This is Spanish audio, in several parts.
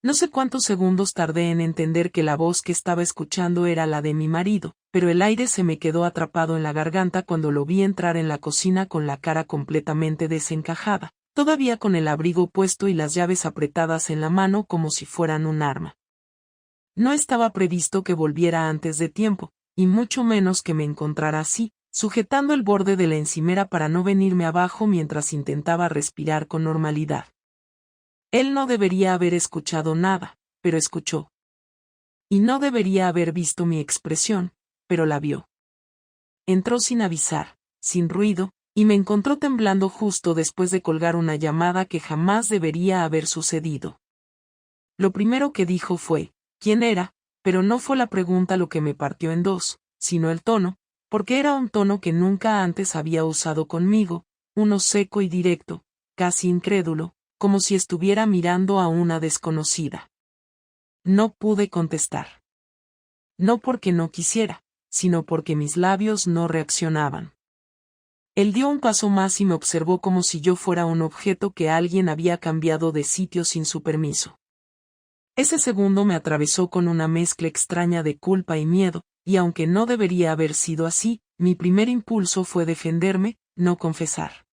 No sé cuántos segundos tardé en entender que la voz que estaba escuchando era la de mi marido, pero el aire se me quedó atrapado en la garganta cuando lo vi entrar en la cocina con la cara completamente desencajada, todavía con el abrigo puesto y las llaves apretadas en la mano como si fueran un arma. No estaba previsto que volviera antes de tiempo, y mucho menos que me encontrara así, sujetando el borde de la encimera para no venirme abajo mientras intentaba respirar con normalidad. Él no debería haber escuchado nada, pero escuchó. Y no debería haber visto mi expresión, pero la vio. Entró sin avisar, sin ruido, y me encontró temblando justo después de colgar una llamada que jamás debería haber sucedido. Lo primero que dijo fue, ¿quién era? Pero no fue la pregunta lo que me partió en dos, sino el tono, porque era un tono que nunca antes había usado conmigo, uno seco y directo, casi incrédulo, como si estuviera mirando a una desconocida. No pude contestar. No porque no quisiera, sino porque mis labios no reaccionaban. Él dio un paso más y me observó como si yo fuera un objeto que alguien había cambiado de sitio sin su permiso. Ese segundo me atravesó con una mezcla extraña de culpa y miedo, y aunque no debería haber sido así, mi primer impulso fue defenderme, no confesar.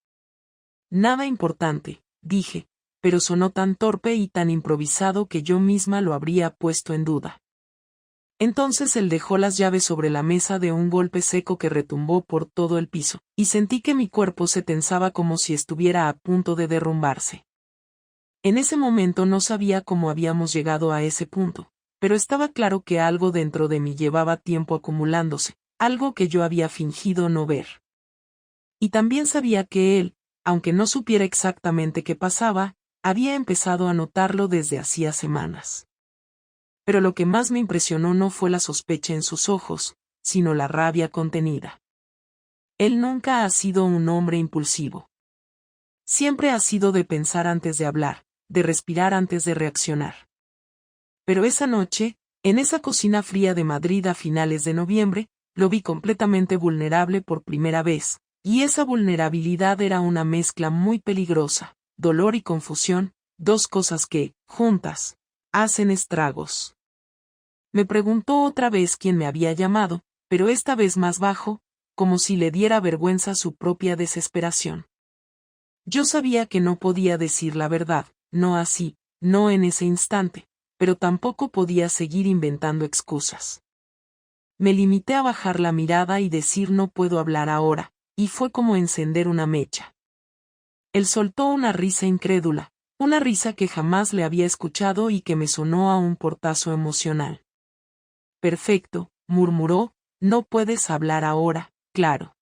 Nada importante, dije, pero sonó tan torpe y tan improvisado que yo misma lo habría puesto en duda. Entonces él dejó las llaves sobre la mesa de un golpe seco que retumbó por todo el piso, y sentí que mi cuerpo se tensaba como si estuviera a punto de derrumbarse. En ese momento no sabía cómo habíamos llegado a ese punto, pero estaba claro que algo dentro de mí llevaba tiempo acumulándose, algo que yo había fingido no ver. Y también sabía que él, aunque no supiera exactamente qué pasaba, había empezado a notarlo desde hacía semanas. Pero lo que más me impresionó no fue la sospecha en sus ojos, sino la rabia contenida. Él nunca ha sido un hombre impulsivo. Siempre ha sido de pensar antes de hablar, de respirar antes de reaccionar. Pero esa noche, en esa cocina fría de Madrid a finales de noviembre, lo vi completamente vulnerable por primera vez, y esa vulnerabilidad era una mezcla muy peligrosa. Dolor y confusión, dos cosas que, juntas, hacen estragos. Me preguntó otra vez quién me había llamado, pero esta vez más bajo, como si le diera vergüenza su propia desesperación. Yo sabía que no podía decir la verdad, no así, no en ese instante, pero tampoco podía seguir inventando excusas. Me limité a bajar la mirada y decir no puedo hablar ahora, y fue como encender una mecha. Él soltó una risa incrédula, una risa que jamás le había escuchado y que me sonó a un portazo emocional. Perfecto, murmuró, no puedes hablar ahora, claro.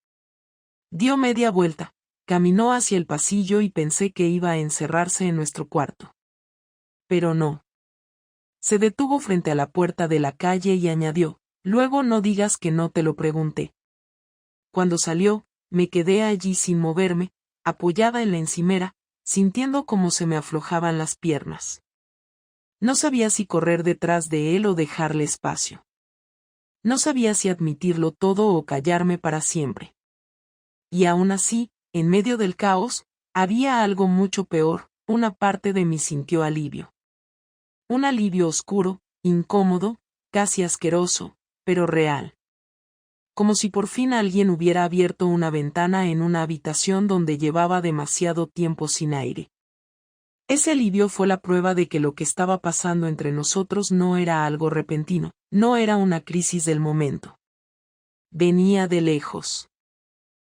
Dio media vuelta, caminó hacia el pasillo y pensé que iba a encerrarse en nuestro cuarto. Pero no. Se detuvo frente a la puerta de la calle y añadió, luego no digas que no te lo pregunté. Cuando salió, me quedé allí sin moverme, apoyada en la encimera, sintiendo cómo se me aflojaban las piernas. No sabía si correr detrás de él o dejarle espacio. No sabía si admitirlo todo o callarme para siempre. Y aún así, en medio del caos, había algo mucho peor, una parte de mí sintió alivio. Un alivio oscuro, incómodo, casi asqueroso, pero real. Como si por fin alguien hubiera abierto una ventana en una habitación donde llevaba demasiado tiempo sin aire. Ese alivio fue la prueba de que lo que estaba pasando entre nosotros no era algo repentino, no era una crisis del momento. Venía de lejos.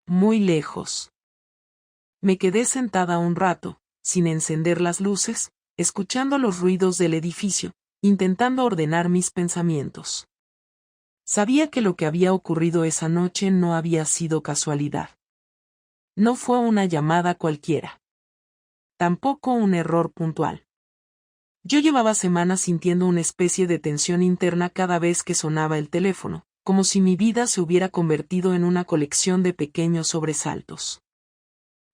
Muy lejos. Me quedé sentada un rato, sin encender las luces, escuchando los ruidos del edificio, intentando ordenar mis pensamientos. Sabía que lo que había ocurrido esa noche no había sido casualidad. No fue una llamada cualquiera. Tampoco un error puntual. Yo llevaba semanas sintiendo una especie de tensión interna cada vez que sonaba el teléfono, como si mi vida se hubiera convertido en una colección de pequeños sobresaltos.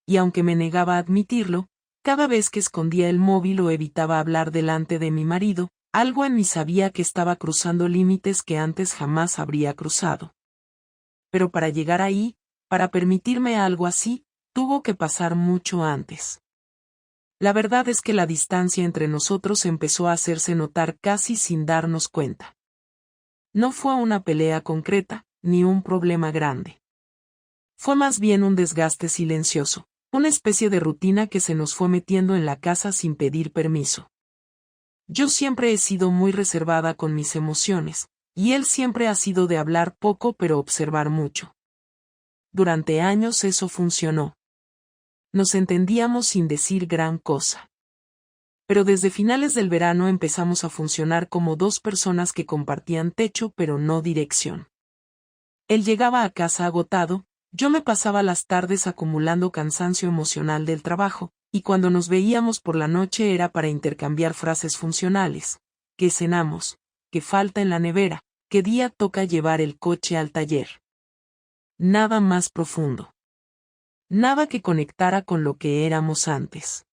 Y aunque me negaba a admitirlo, cada vez que escondía el móvil o evitaba hablar delante de mi marido, algo en mí sabía que estaba cruzando límites que antes jamás habría cruzado. Pero para llegar ahí, para permitirme algo así, tuvo que pasar mucho antes. La verdad es que la distancia entre nosotros empezó a hacerse notar casi sin darnos cuenta. No fue una pelea concreta, ni un problema grande. Fue más bien un desgaste silencioso, una especie de rutina que se nos fue metiendo en la casa sin pedir permiso. Yo siempre he sido muy reservada con mis emociones, y él siempre ha sido de hablar poco pero observar mucho. Durante años eso funcionó. Nos entendíamos sin decir gran cosa. Pero desde finales del verano empezamos a funcionar como dos personas que compartían techo pero no dirección. Él llegaba a casa agotado, yo me pasaba las tardes acumulando cansancio emocional del trabajo, y cuando nos veíamos por la noche era para intercambiar frases funcionales. ¿Qué cenamos? ¿Qué falta en la nevera? ¿Qué día toca llevar el coche al taller? Nada más profundo. Nada que conectara con lo que éramos antes.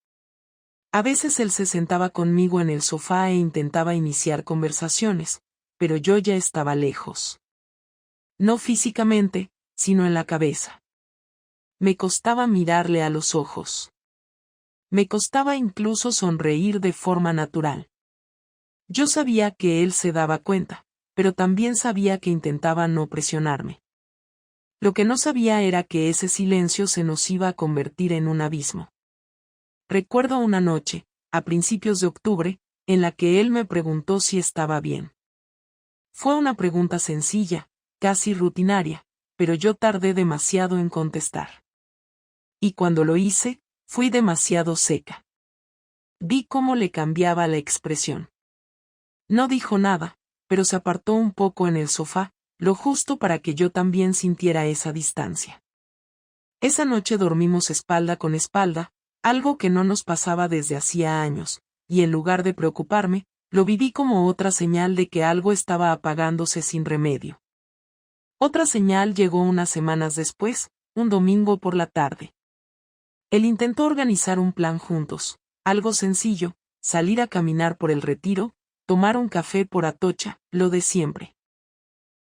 A veces él se sentaba conmigo en el sofá e intentaba iniciar conversaciones, pero yo ya estaba lejos. No físicamente, sino en la cabeza. Me costaba mirarle a los ojos. Me costaba incluso sonreír de forma natural. Yo sabía que él se daba cuenta, pero también sabía que intentaba no presionarme. Lo que no sabía era que ese silencio se nos iba a convertir en un abismo. Recuerdo una noche, a principios de octubre, en la que él me preguntó si estaba bien. Fue una pregunta sencilla, casi rutinaria, pero yo tardé demasiado en contestar. Y cuando lo hice, fui demasiado seca. Vi cómo le cambiaba la expresión. No dijo nada, pero se apartó un poco en el sofá, lo justo para que yo también sintiera esa distancia. Esa noche dormimos espalda con espalda, algo que no nos pasaba desde hacía años, y en lugar de preocuparme, lo viví como otra señal de que algo estaba apagándose sin remedio. Otra señal llegó unas semanas después, un domingo por la tarde. Él intentó organizar un plan juntos, algo sencillo, salir a caminar por el Retiro, tomar un café por Atocha, lo de siempre.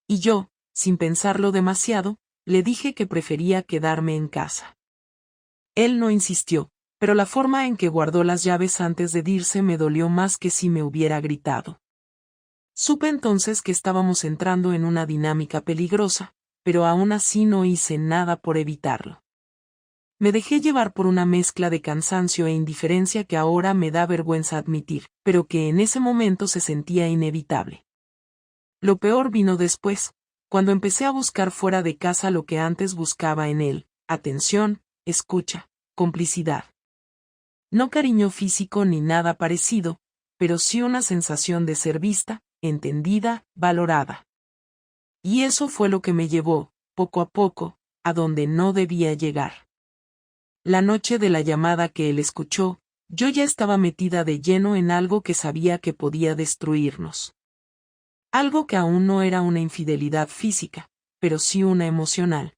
Y yo, sin pensarlo demasiado, le dije que prefería quedarme en casa. Él no insistió, pero la forma en que guardó las llaves antes de irse me dolió más que si me hubiera gritado. Supe entonces que estábamos entrando en una dinámica peligrosa, pero aún así no hice nada por evitarlo. Me dejé llevar por una mezcla de cansancio e indiferencia que ahora me da vergüenza admitir, pero que en ese momento se sentía inevitable. Lo peor vino después, cuando empecé a buscar fuera de casa lo que antes buscaba en él: atención, escucha, complicidad. No cariño físico ni nada parecido, pero sí una sensación de ser vista, entendida, valorada. Y eso fue lo que me llevó, poco a poco, a donde no debía llegar. La noche de la llamada que él escuchó, yo ya estaba metida de lleno en algo que sabía que podía destruirnos. Algo que aún no era una infidelidad física, pero sí una emocional.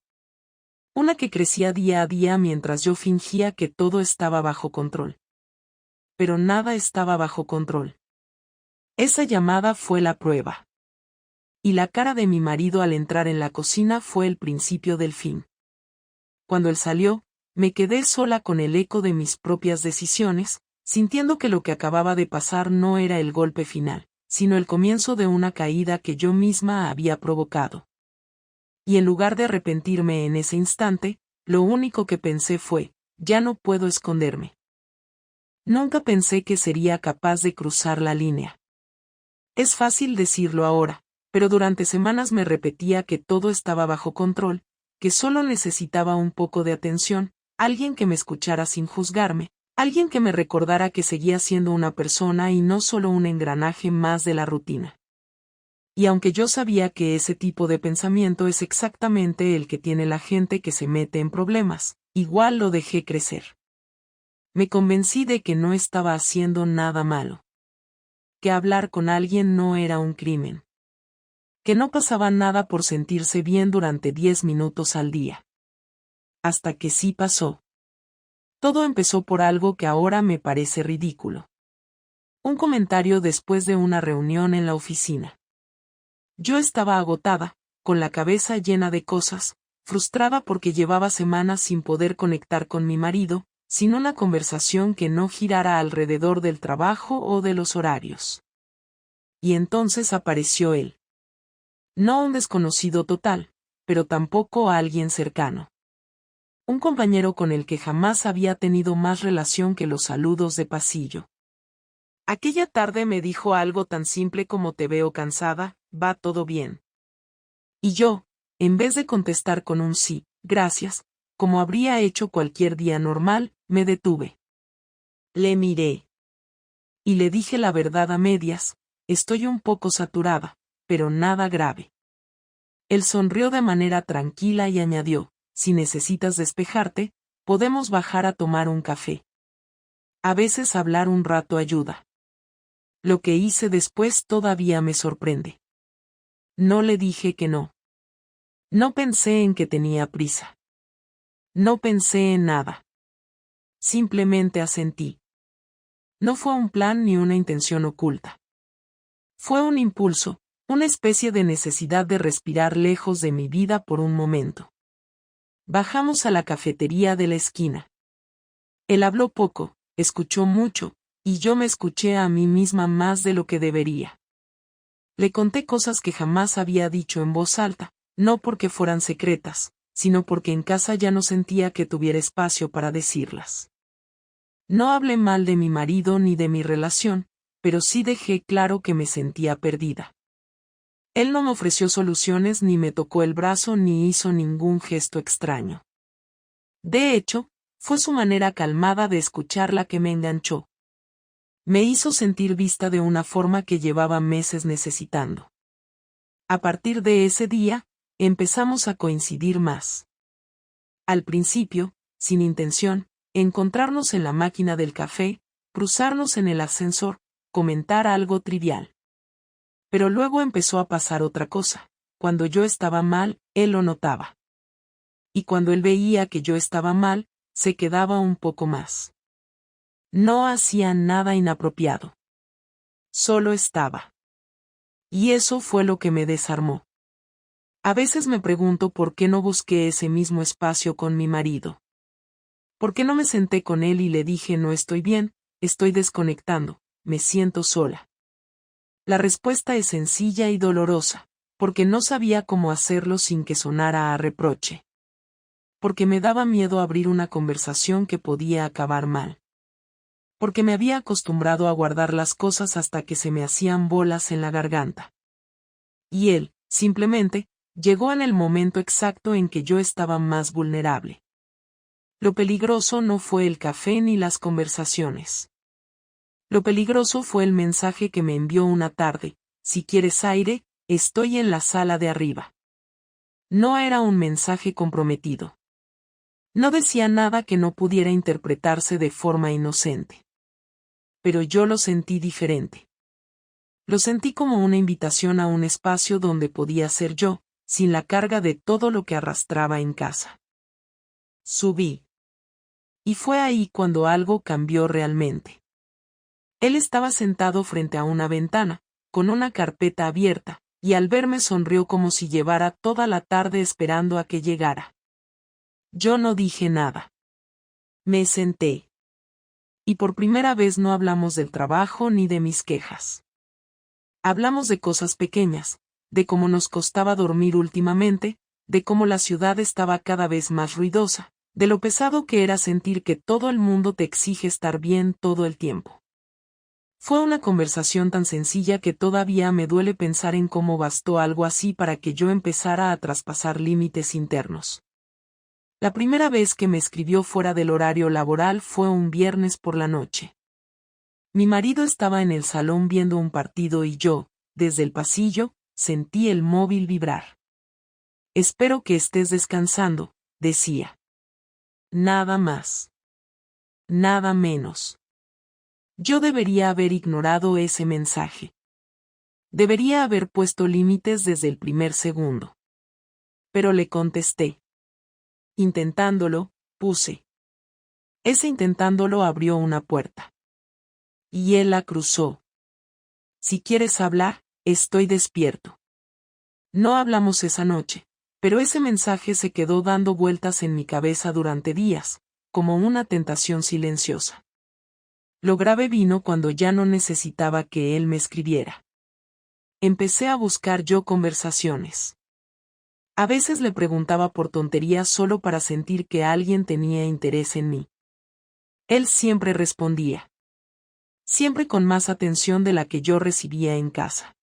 Una que crecía día a día mientras yo fingía que todo estaba bajo control. Pero nada estaba bajo control. Esa llamada fue la prueba. Y la cara de mi marido al entrar en la cocina fue el principio del fin. Cuando él salió, me quedé sola con el eco de mis propias decisiones, sintiendo que lo que acababa de pasar no era el golpe final, sino el comienzo de una caída que yo misma había provocado. Y en lugar de arrepentirme en ese instante, lo único que pensé fue: ya no puedo esconderme. Nunca pensé que sería capaz de cruzar la línea. Es fácil decirlo ahora, pero durante semanas me repetía que todo estaba bajo control, que solo necesitaba un poco de atención, alguien que me escuchara sin juzgarme, alguien que me recordara que seguía siendo una persona y no solo un engranaje más de la rutina. Y aunque yo sabía que ese tipo de pensamiento es exactamente el que tiene la gente que se mete en problemas, igual lo dejé crecer. Me convencí de que no estaba haciendo nada malo. Que hablar con alguien no era un crimen. Que no pasaba nada por sentirse bien durante 10 minutos al día. Hasta que sí pasó. Todo empezó por algo que ahora me parece ridículo. Un comentario después de una reunión en la oficina. Yo estaba agotada, con la cabeza llena de cosas, frustrada porque llevaba semanas sin poder conectar con mi marido, sin una conversación que no girara alrededor del trabajo o de los horarios. Y entonces apareció él. No un desconocido total, pero tampoco a alguien cercano. Un compañero con el que jamás había tenido más relación que los saludos de pasillo. Aquella tarde me dijo algo tan simple como te veo cansada, ¿va todo bien? Y yo, en vez de contestar con un sí, gracias, como habría hecho cualquier día normal, me detuve. Le miré. Y le dije la verdad a medias, estoy un poco saturada, pero nada grave. Él sonrió de manera tranquila y añadió, si necesitas despejarte, podemos bajar a tomar un café. A veces hablar un rato ayuda. Lo que hice después todavía me sorprende. No le dije que no. No pensé en que tenía prisa. No pensé en nada. Simplemente asentí. No fue un plan ni una intención oculta. Fue un impulso, una especie de necesidad de respirar lejos de mi vida por un momento. Bajamos a la cafetería de la esquina. Él habló poco, escuchó mucho, y yo me escuché a mí misma más de lo que debería. Le conté cosas que jamás había dicho en voz alta, no porque fueran secretas, sino porque en casa ya no sentía que tuviera espacio para decirlas. No hablé mal de mi marido ni de mi relación, pero sí dejé claro que me sentía perdida. Él no me ofreció soluciones ni me tocó el brazo ni hizo ningún gesto extraño. De hecho, fue su manera calmada de escuchar la que me enganchó. Me hizo sentir vista de una forma que llevaba meses necesitando. A partir de ese día, empezamos a coincidir más. Al principio, sin intención, encontrarnos en la máquina del café, cruzarnos en el ascensor, comentar algo trivial. Pero luego empezó a pasar otra cosa. Cuando yo estaba mal, él lo notaba. Y cuando él veía que yo estaba mal, se quedaba un poco más. No hacía nada inapropiado. Solo estaba. Y eso fue lo que me desarmó. A veces me pregunto por qué no busqué ese mismo espacio con mi marido. ¿Por qué no me senté con él y le dije no estoy bien, estoy desconectando, me siento sola? La respuesta es sencilla y dolorosa, porque no sabía cómo hacerlo sin que sonara a reproche. Porque me daba miedo abrir una conversación que podía acabar mal. Porque me había acostumbrado a guardar las cosas hasta que se me hacían bolas en la garganta. Y él, simplemente, llegó en el momento exacto en que yo estaba más vulnerable. Lo peligroso no fue el café ni las conversaciones. Lo peligroso fue el mensaje que me envió una tarde, si quieres aire, estoy en la sala de arriba. No era un mensaje comprometido. No decía nada que no pudiera interpretarse de forma inocente. Pero yo lo sentí diferente. Lo sentí como una invitación a un espacio donde podía ser yo, sin la carga de todo lo que arrastraba en casa. Subí. Y fue ahí cuando algo cambió realmente. Él estaba sentado frente a una ventana, con una carpeta abierta, y al verme sonrió como si llevara toda la tarde esperando a que llegara. Yo no dije nada. Me senté. Y por primera vez no hablamos del trabajo ni de mis quejas. Hablamos de cosas pequeñas, de cómo nos costaba dormir últimamente, de cómo la ciudad estaba cada vez más ruidosa, de lo pesado que era sentir que todo el mundo te exige estar bien todo el tiempo. Fue una conversación tan sencilla que todavía me duele pensar en cómo bastó algo así para que yo empezara a traspasar límites internos. La primera vez que me escribió fuera del horario laboral fue un viernes por la noche. Mi marido estaba en el salón viendo un partido y yo, desde el pasillo, sentí el móvil vibrar. Espero que estés descansando, decía. Nada más. Nada menos. Yo debería haber ignorado ese mensaje. Debería haber puesto límites desde el primer segundo. Pero le contesté. Intentándolo, puse. Ese intentándolo abrió una puerta. Y él la cruzó. Si quieres hablar, estoy despierto. No hablamos esa noche, pero ese mensaje se quedó dando vueltas en mi cabeza durante días, como una tentación silenciosa. Lo grave vino cuando ya no necesitaba que él me escribiera. Empecé a buscar yo conversaciones. A veces le preguntaba por tonterías solo para sentir que alguien tenía interés en mí. Él siempre respondía. Siempre con más atención de la que yo recibía en casa.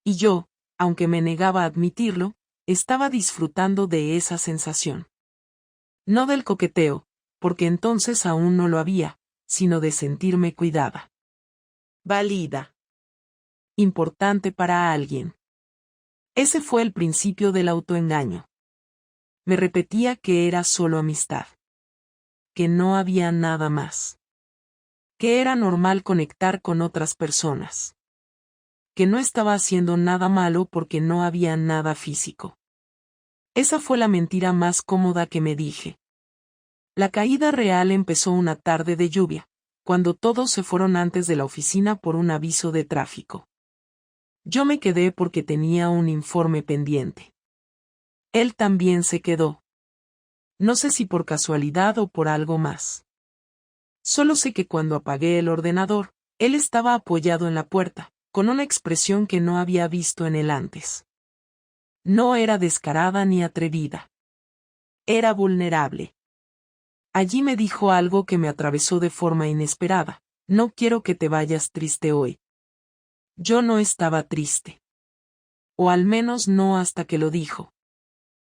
Y yo, aunque me negaba a admitirlo, estaba disfrutando de esa sensación. No del coqueteo, porque entonces aún no lo había, sino de sentirme cuidada. Válida. Importante para alguien. Ese fue el principio del autoengaño. Me repetía que era solo amistad. Que no había nada más. Que era normal conectar con otras personas. Que no estaba haciendo nada malo porque no había nada físico. Esa fue la mentira más cómoda que me dije. La caída real empezó una tarde de lluvia, cuando todos se fueron antes de la oficina por un aviso de tráfico. Yo me quedé porque tenía un informe pendiente. Él también se quedó. No sé si por casualidad o por algo más. Solo sé que cuando apagué el ordenador, él estaba apoyado en la puerta, con una expresión que no había visto en él antes. No era descarada ni atrevida. Era vulnerable. Allí me dijo algo que me atravesó de forma inesperada. No quiero que te vayas triste hoy. Yo no estaba triste. O al menos no hasta que lo dijo.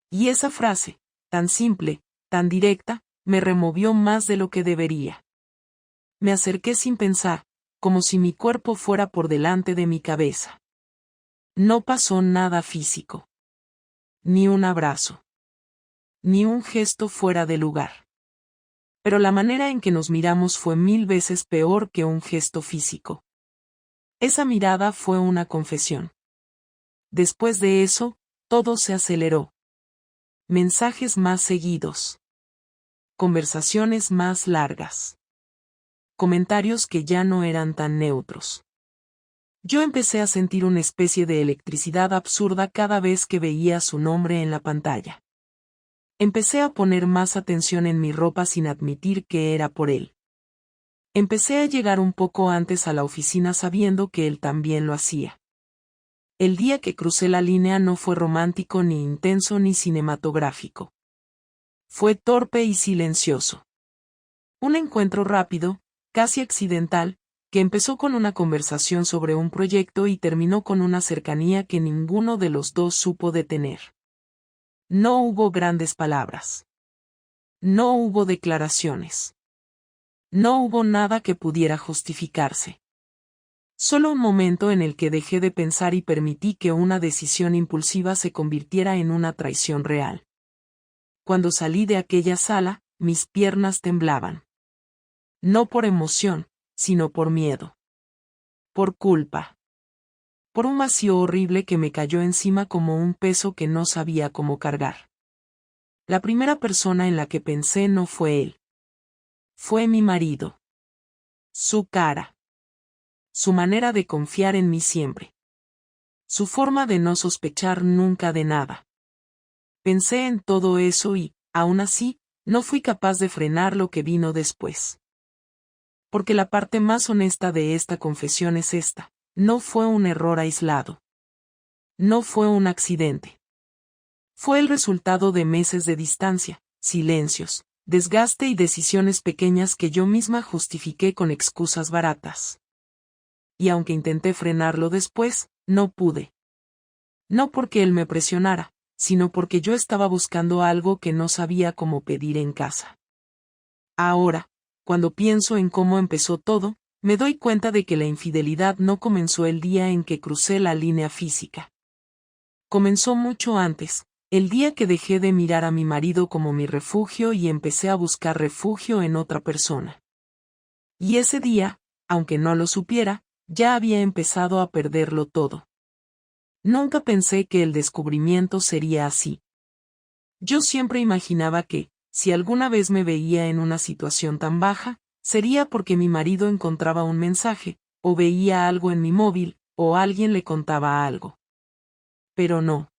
Y esa frase, tan simple, tan directa, me removió más de lo que debería. Me acerqué sin pensar, como si mi cuerpo fuera por delante de mi cabeza. No pasó nada físico. Ni un abrazo. Ni un gesto fuera de lugar. Pero la manera en que nos miramos fue 1000 veces peor que un gesto físico. Esa mirada fue una confesión. Después de eso, todo se aceleró. Mensajes más seguidos. Conversaciones más largas. Comentarios que ya no eran tan neutros. Yo empecé a sentir una especie de electricidad absurda cada vez que veía su nombre en la pantalla. Empecé a poner más atención en mi ropa sin admitir que era por él. Empecé a llegar un poco antes a la oficina sabiendo que él también lo hacía. El día que crucé la línea no fue romántico ni intenso ni cinematográfico. Fue torpe y silencioso. Un encuentro rápido, casi accidental, que empezó con una conversación sobre un proyecto y terminó con una cercanía que ninguno de los dos supo detener. No hubo grandes palabras. No hubo declaraciones. No hubo nada que pudiera justificarse. Solo un momento en el que dejé de pensar y permití que una decisión impulsiva se convirtiera en una traición real. Cuando salí de aquella sala, mis piernas temblaban. No por emoción, sino por miedo. Por culpa. Por un vacío horrible que me cayó encima como un peso que no sabía cómo cargar. La primera persona en la que pensé no fue él. Fue mi marido. Su cara. Su manera de confiar en mí siempre. Su forma de no sospechar nunca de nada. Pensé en todo eso y, aún así, no fui capaz de frenar lo que vino después. Porque la parte más honesta de esta confesión es esta: no fue un error aislado. No fue un accidente. Fue el resultado de meses de distancia, silencios, desgaste y decisiones pequeñas que yo misma justifiqué con excusas baratas. Y aunque intenté frenarlo después, no pude. No porque él me presionara, sino porque yo estaba buscando algo que no sabía cómo pedir en casa. Ahora, cuando pienso en cómo empezó todo, me doy cuenta de que la infidelidad no comenzó el día en que crucé la línea física. Comenzó mucho antes, el día que dejé de mirar a mi marido como mi refugio y empecé a buscar refugio en otra persona. Y ese día, aunque no lo supiera, ya había empezado a perderlo todo. Nunca pensé que el descubrimiento sería así. Yo siempre imaginaba que, si alguna vez me veía en una situación tan baja, sería porque mi marido encontraba un mensaje, o veía algo en mi móvil, o alguien le contaba algo. Pero no.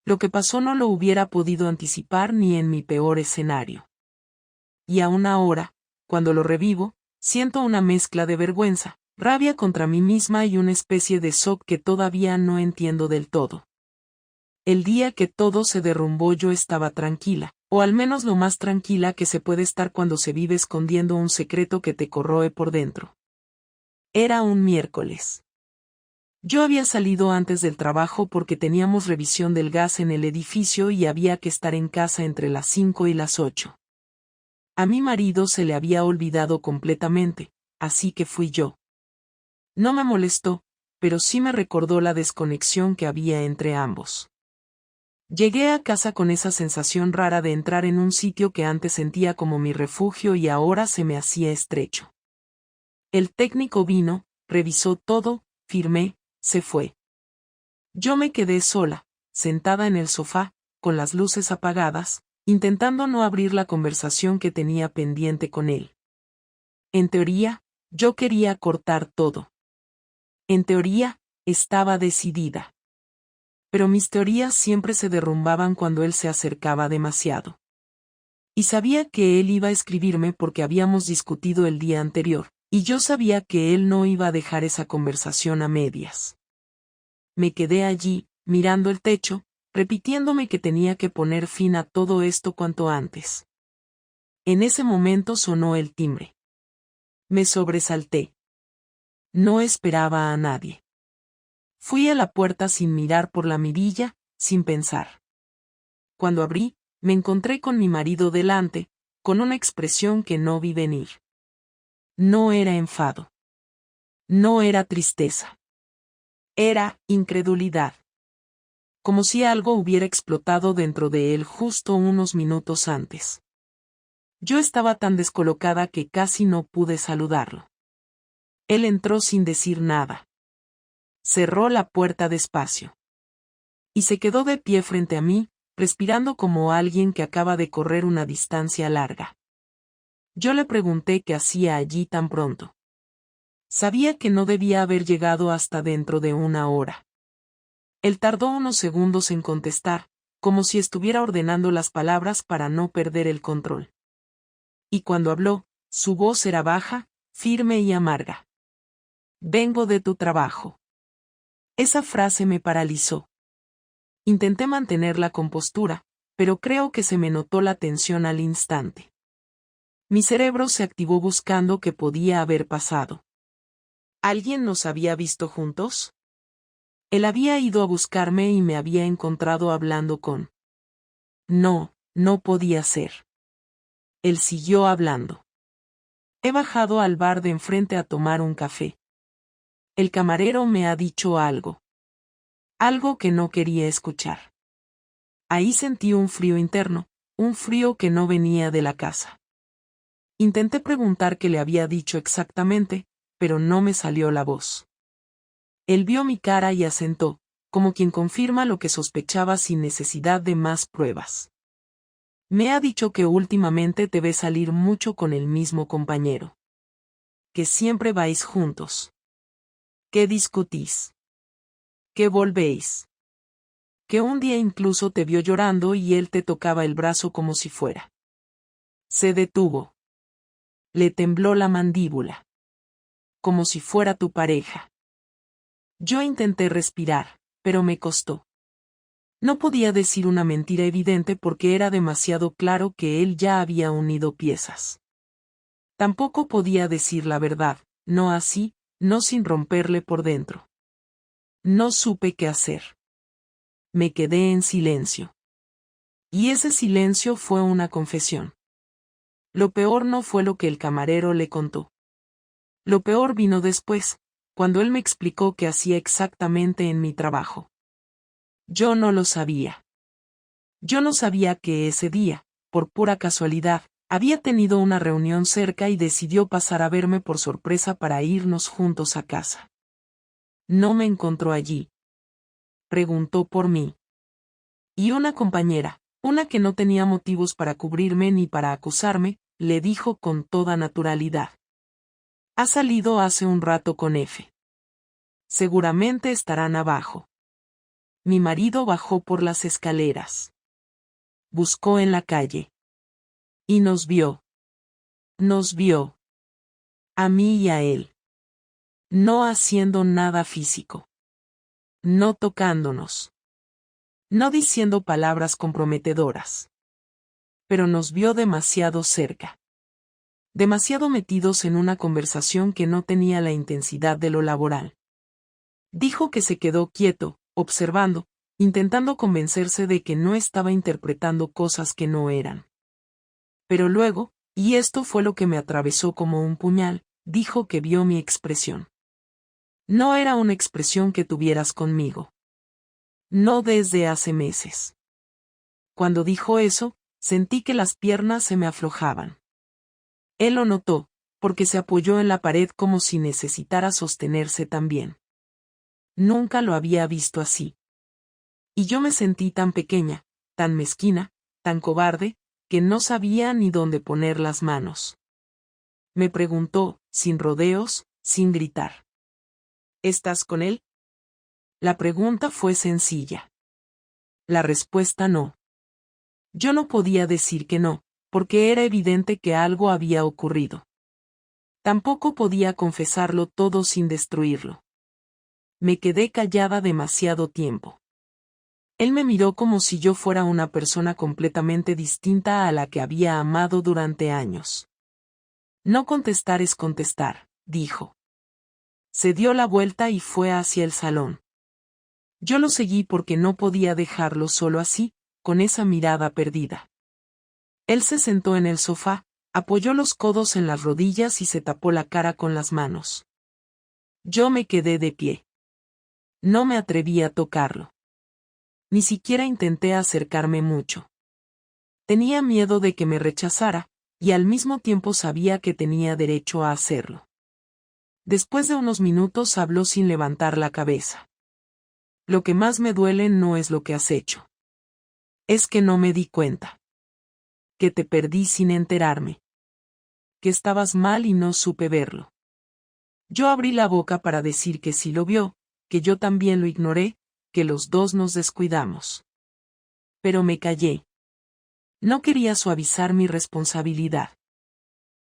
Lo que pasó no lo hubiera podido anticipar ni en mi peor escenario. y aún ahora, cuando lo revivo, siento una mezcla de vergüenza, rabia contra mí misma y una especie de shock que todavía no entiendo del todo. El día que todo se derrumbó yo estaba tranquila, o al menos lo más tranquila que se puede estar cuando se vive escondiendo un secreto que te corroe por dentro. Era un miércoles. Yo había salido antes del trabajo porque teníamos revisión del gas en el edificio y había que estar en casa entre las 5 y las 8. A mi marido se le había olvidado completamente, así que fui yo. No me molestó, pero sí me recordó la desconexión que había entre ambos. Llegué a casa con esa sensación rara de entrar en un sitio que antes sentía como mi refugio y ahora se me hacía estrecho. El técnico vino, revisó todo, firmé, se fue. Yo me quedé sola, sentada en el sofá, con las luces apagadas, intentando no abrir la conversación que tenía pendiente con él. En teoría, yo quería cortar todo. En teoría, estaba decidida. Pero mis teorías siempre se derrumbaban cuando él se acercaba demasiado. Y sabía que él iba a escribirme porque habíamos discutido el día anterior, y yo sabía que él no iba a dejar esa conversación a medias. Me quedé allí, mirando el techo, repitiéndome que tenía que poner fin a todo esto cuanto antes. En ese momento sonó el timbre. Me sobresalté. No esperaba a nadie. Fui a la puerta sin mirar por la mirilla, sin pensar. Cuando abrí, me encontré con mi marido delante, con una expresión que no vi venir. No era enfado. No era tristeza. Era incredulidad. Como si algo hubiera explotado dentro de él justo unos minutos antes. Yo estaba tan descolocada que casi no pude saludarlo. Él entró sin decir nada. Cerró la puerta despacio. Y se quedó de pie frente a mí, respirando como alguien que acaba de correr una distancia larga. Yo le pregunté qué hacía allí tan pronto. Sabía que no debía haber llegado hasta dentro de una hora. Él tardó unos segundos en contestar, como si estuviera ordenando las palabras para no perder el control. Y cuando habló, su voz era baja, firme y amarga. Vengo de tu trabajo. Esa frase me paralizó. Intenté mantener la compostura, pero creo que se me notó la tensión al instante. Mi cerebro se activó buscando qué podía haber pasado. ¿Alguien nos había visto juntos? Él había ido a buscarme y me había encontrado hablando con... No, no podía ser. Él siguió hablando. He bajado al bar de enfrente a tomar un café. El camarero me ha dicho algo. Algo que no quería escuchar. Ahí sentí un frío interno, un frío que no venía de la casa. Intenté preguntar qué le había dicho exactamente, pero no me salió la voz. Él vio mi cara y asentó, como quien confirma lo que sospechaba sin necesidad de más pruebas. Me ha dicho que últimamente te ve salir mucho con el mismo compañero. Que siempre vais juntos. Que discutís. Que volvéis. Que un día incluso te vio llorando y él te tocaba el brazo como si fuera. Se detuvo. Le tembló la mandíbula. Como si fuera tu pareja. Yo intenté respirar, pero me costó. No podía decir una mentira evidente porque era demasiado claro que él ya había unido piezas. Tampoco podía decir la verdad, no así, no sin romperle por dentro. No supe qué hacer. Me quedé en silencio. Y ese silencio fue una confesión. Lo peor no fue lo que el camarero le contó. Lo peor vino después, cuando él me explicó qué hacía exactamente en mi trabajo. Yo no lo sabía. Yo no sabía que ese día, por pura casualidad, había tenido una reunión cerca y decidió pasar a verme por sorpresa para irnos juntos a casa. No me encontró allí. Preguntó por mí. Y una compañera, una que no tenía motivos para cubrirme ni para acusarme, le dijo con toda naturalidad. Ha salido hace un rato con F. Seguramente estarán abajo. Mi marido bajó por las escaleras. Buscó en la calle. Y nos vio. Nos vio. A mí y a él. No haciendo nada físico. No tocándonos. No diciendo palabras comprometedoras. Pero nos vio demasiado cerca. Demasiado metidos en una conversación que no tenía la intensidad de lo laboral. Dijo que se quedó quieto, observando, intentando convencerse de que no estaba interpretando cosas que no eran. Pero luego, y esto fue lo que me atravesó como un puñal, dijo que vio mi expresión. No era una expresión que tuvieras conmigo. No desde hace meses. Cuando dijo eso, sentí que las piernas se me aflojaban. Él lo notó, porque se apoyó en la pared como si necesitara sostenerse también. Nunca lo había visto así. Y yo me sentí tan pequeña, tan mezquina, tan cobarde, que no sabía ni dónde poner las manos. Me preguntó, sin rodeos, sin gritar. ¿Estás con él? La pregunta fue sencilla. La respuesta no. Yo no podía decir que no, porque era evidente que algo había ocurrido. Tampoco podía confesarlo todo sin destruirlo. Me quedé callada demasiado tiempo. Él me miró como si yo fuera una persona completamente distinta a la que había amado durante años. No contestar es contestar, dijo. Se dio la vuelta y fue hacia el salón. Yo lo seguí porque no podía dejarlo solo así, con esa mirada perdida. Él se sentó en el sofá, apoyó los codos en las rodillas y se tapó la cara con las manos. Yo me quedé de pie. No me atreví a tocarlo. Ni siquiera intenté acercarme mucho. Tenía miedo de que me rechazara, y al mismo tiempo sabía que tenía derecho a hacerlo. Después de unos minutos habló sin levantar la cabeza. Lo que más me duele no es lo que has hecho. Es que no me di cuenta. Que te perdí sin enterarme. Que estabas mal y no supe verlo. Yo abrí la boca para decir que sí lo vio, que yo también lo ignoré, que los dos nos descuidamos. Pero me callé. No quería suavizar mi responsabilidad.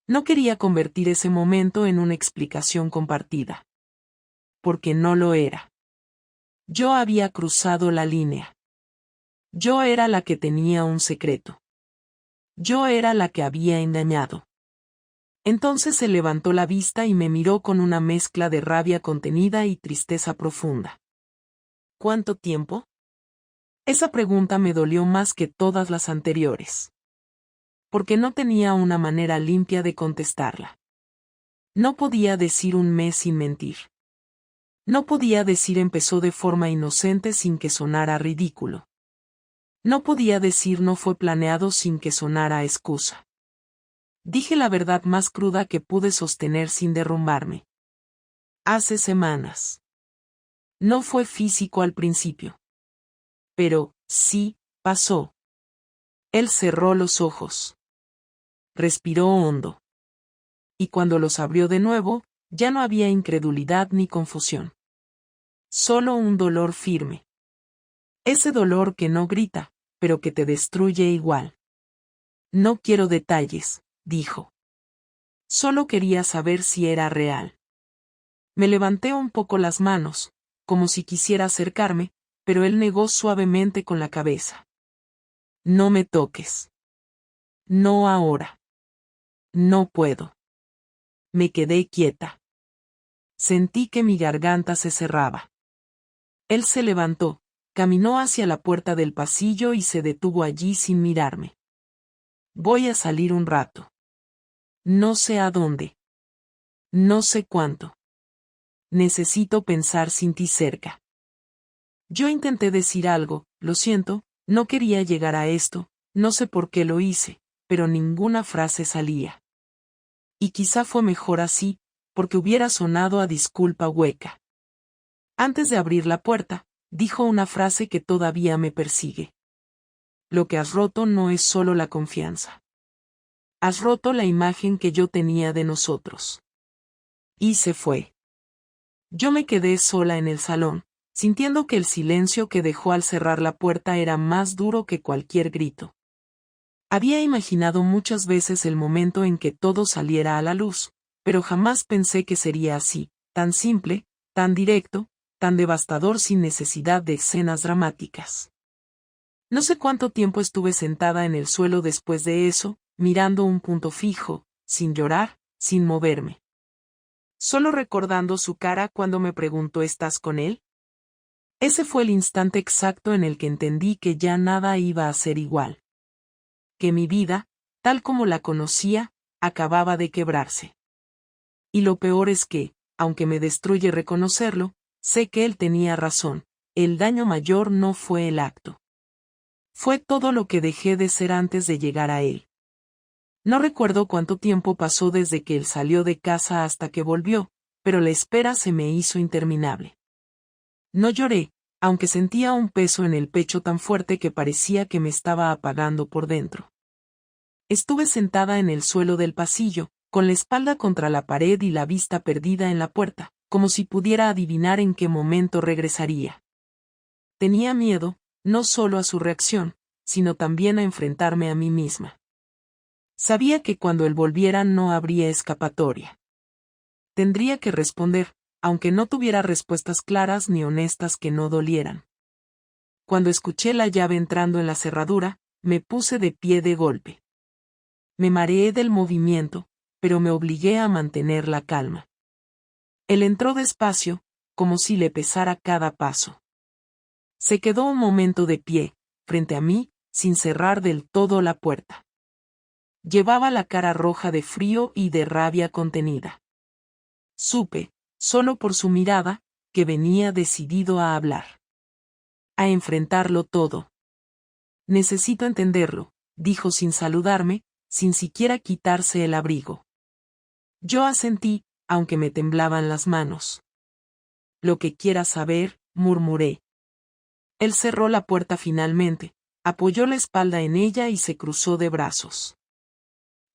No quería convertir ese momento en una explicación compartida. Porque no lo era. Yo había cruzado la línea. Yo era la que tenía un secreto. Yo era la que había engañado. Entonces se levantó la vista y me miró con una mezcla de rabia contenida y tristeza profunda. ¿Cuánto tiempo? Esa pregunta me dolió más que todas las anteriores. Porque no tenía una manera limpia de contestarla. No podía decir un mes sin mentir. No podía decir empezó de forma inocente sin que sonara ridículo. No podía decir no fue planeado sin que sonara a excusa. Dije la verdad más cruda que pude sostener sin derrumbarme. Hace semanas. No fue físico al principio. Pero, sí, pasó. Él cerró los ojos. Respiró hondo. Y cuando los abrió de nuevo, ya no había incredulidad ni confusión. Solo un dolor firme. Ese dolor que no grita, pero que te destruye igual. No quiero detalles, dijo. Solo quería saber si era real. Me levanté un poco las manos, como si quisiera acercarme, pero él negó suavemente con la cabeza. No me toques. No ahora. No puedo. Me quedé quieta. Sentí que mi garganta se cerraba. Él se levantó, caminó hacia la puerta del pasillo y se detuvo allí sin mirarme. Voy a salir un rato. No sé a dónde. No sé cuánto. Necesito pensar sin ti cerca. Yo intenté decir algo, lo siento, no quería llegar a esto, no sé por qué lo hice, pero ninguna frase salía. Y quizá fue mejor así, porque hubiera sonado a disculpa hueca. Antes de abrir la puerta, dijo una frase que todavía me persigue. Lo que has roto no es solo la confianza. Has roto la imagen que yo tenía de nosotros. Y se fue. Yo me quedé sola en el salón, sintiendo que el silencio que dejó al cerrar la puerta era más duro que cualquier grito. Había imaginado muchas veces el momento en que todo saliera a la luz, pero jamás pensé que sería así, tan simple, tan directo, tan devastador sin necesidad de escenas dramáticas. No sé cuánto tiempo estuve sentada en el suelo después de eso, mirando un punto fijo, sin llorar, sin moverme. Solo recordando su cara cuando me preguntó ¿estás con él? Ese fue el instante exacto en el que entendí que ya nada iba a ser igual. Que mi vida, tal como la conocía, acababa de quebrarse. Y lo peor es que, aunque me destruye reconocerlo, sé que él tenía razón, el daño mayor no fue el acto. Fue todo lo que dejé de ser antes de llegar a él. No recuerdo cuánto tiempo pasó desde que él salió de casa hasta que volvió, pero la espera se me hizo interminable. No lloré, aunque sentía un peso en el pecho tan fuerte que parecía que me estaba apagando por dentro. Estuve sentada en el suelo del pasillo, con la espalda contra la pared y la vista perdida en la puerta, como si pudiera adivinar en qué momento regresaría. Tenía miedo, no solo a su reacción, sino también a enfrentarme a mí misma. Sabía que cuando él volviera no habría escapatoria. Tendría que responder, aunque no tuviera respuestas claras ni honestas que no dolieran. Cuando escuché la llave entrando en la cerradura, me puse de pie de golpe. Me mareé del movimiento, pero me obligué a mantener la calma. Él entró despacio, como si le pesara cada paso. Se quedó un momento de pie, frente a mí, sin cerrar del todo la puerta. Llevaba la cara roja de frío y de rabia contenida. Supe, solo por su mirada, que venía decidido a hablar. A enfrentarlo todo. Necesito entenderlo, dijo sin saludarme, sin siquiera quitarse el abrigo. Yo asentí, aunque me temblaban las manos. Lo que quieras saber, murmuré. Él cerró la puerta finalmente, apoyó la espalda en ella y se cruzó de brazos.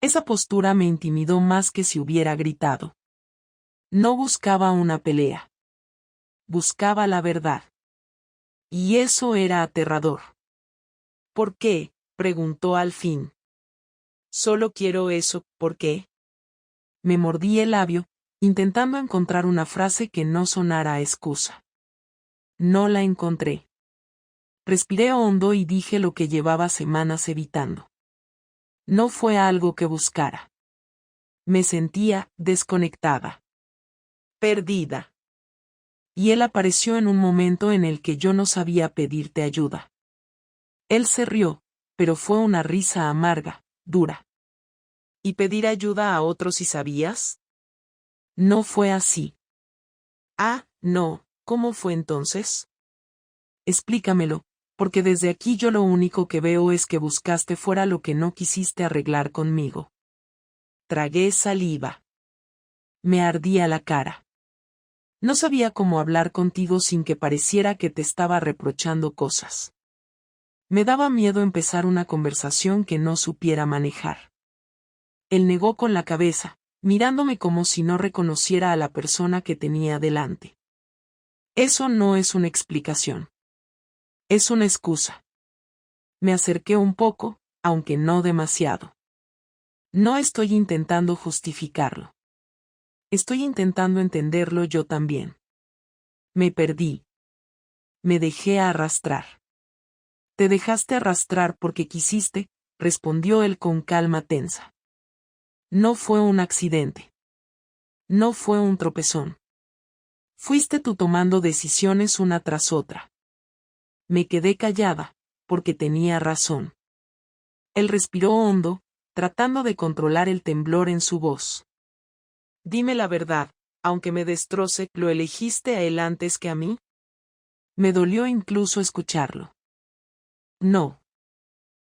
Esa postura me intimidó más que si hubiera gritado. No buscaba una pelea. Buscaba la verdad. Y eso era aterrador. ¿Por qué?, preguntó al fin. Solo quiero eso, ¿por qué? Me mordí el labio, intentando encontrar una frase que no sonara a excusa. No la encontré. Respiré hondo y dije lo que llevaba semanas evitando. No fue algo que buscara. Me sentía desconectada. Perdida. Y él apareció en un momento en el que yo no sabía pedirte ayuda. Él se rió, pero fue una risa amarga, dura. ¿Y pedir ayuda a otros si sabías? No fue así. Ah, no, ¿cómo fue entonces? Explícamelo, porque desde aquí yo lo único que veo es que buscaste fuera lo que no quisiste arreglar conmigo. Tragué saliva. Me ardía la cara. No sabía cómo hablar contigo sin que pareciera que te estaba reprochando cosas. Me daba miedo empezar una conversación que no supiera manejar. Él negó con la cabeza, mirándome como si no reconociera a la persona que tenía delante. Eso no es una explicación. Es una excusa. Me acerqué un poco, aunque no demasiado. No estoy intentando justificarlo. Estoy intentando entenderlo yo también. Me perdí. Me dejé arrastrar. Te dejaste arrastrar porque quisiste, respondió él con calma tensa. No fue un accidente. No fue un tropezón. Fuiste tú tomando decisiones una tras otra. Me quedé callada, porque tenía razón. Él respiró hondo, tratando de controlar el temblor en su voz. Dime la verdad, aunque me destroce, ¿lo elegiste a él antes que a mí? Me dolió incluso escucharlo. No.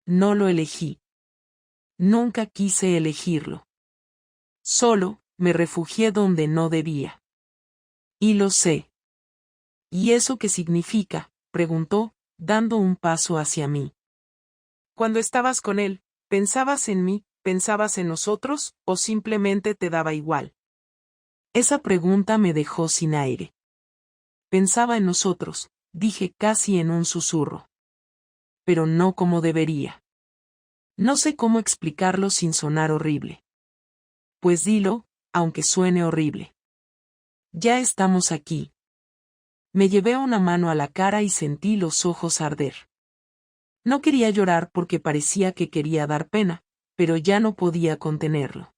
No lo elegí. Nunca quise elegirlo. Solo, me refugié donde no debía. Y lo sé. ¿Y eso qué significa?, preguntó, dando un paso hacia mí. Cuando estabas con él, ¿pensabas en mí, pensabas en nosotros, o simplemente te daba igual? Esa pregunta me dejó sin aire. Pensaba en nosotros, dije casi en un susurro. Pero no como debería. No sé cómo explicarlo sin sonar horrible. Pues dilo, aunque suene horrible. Ya estamos aquí. Me llevé una mano a la cara y sentí los ojos arder. No quería llorar porque parecía que quería dar pena, pero ya no podía contenerlo.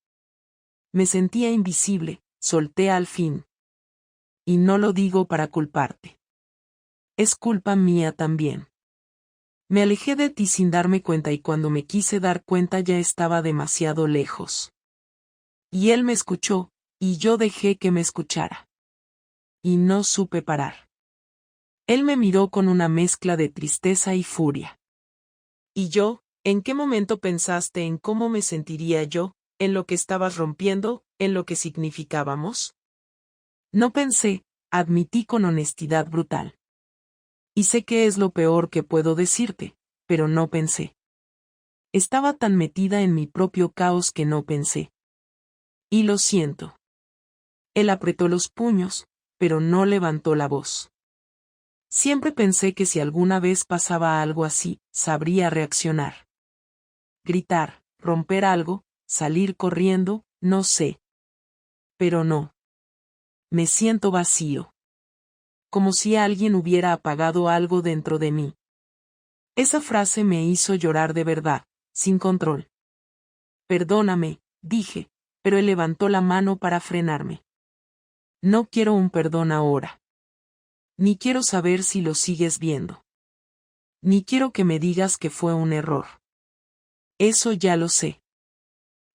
Me sentía invisible, solté al fin. Y no lo digo para culparte. Es culpa mía también. Me alejé de ti sin darme cuenta y cuando me quise dar cuenta ya estaba demasiado lejos. Y él me escuchó, y yo dejé que me escuchara. Y no supe parar. Él me miró con una mezcla de tristeza y furia. ¿Y yo? ¿En qué momento pensaste en cómo me sentiría yo, en lo que estabas rompiendo, en lo que significábamos? No pensé, admití con honestidad brutal. Y sé que es lo peor que puedo decirte, pero no pensé. Estaba tan metida en mi propio caos que no pensé. Y lo siento. Él apretó los puños, pero no levantó la voz. Siempre pensé que si alguna vez pasaba algo así, sabría reaccionar. Gritar, romper algo, salir corriendo, no sé. Pero no. Me siento vacío. Como si alguien hubiera apagado algo dentro de mí. Esa frase me hizo llorar de verdad, sin control. Perdóname, dije, pero él levantó la mano para frenarme. No quiero un perdón ahora. Ni quiero saber si lo sigues viendo. Ni quiero que me digas que fue un error. Eso ya lo sé.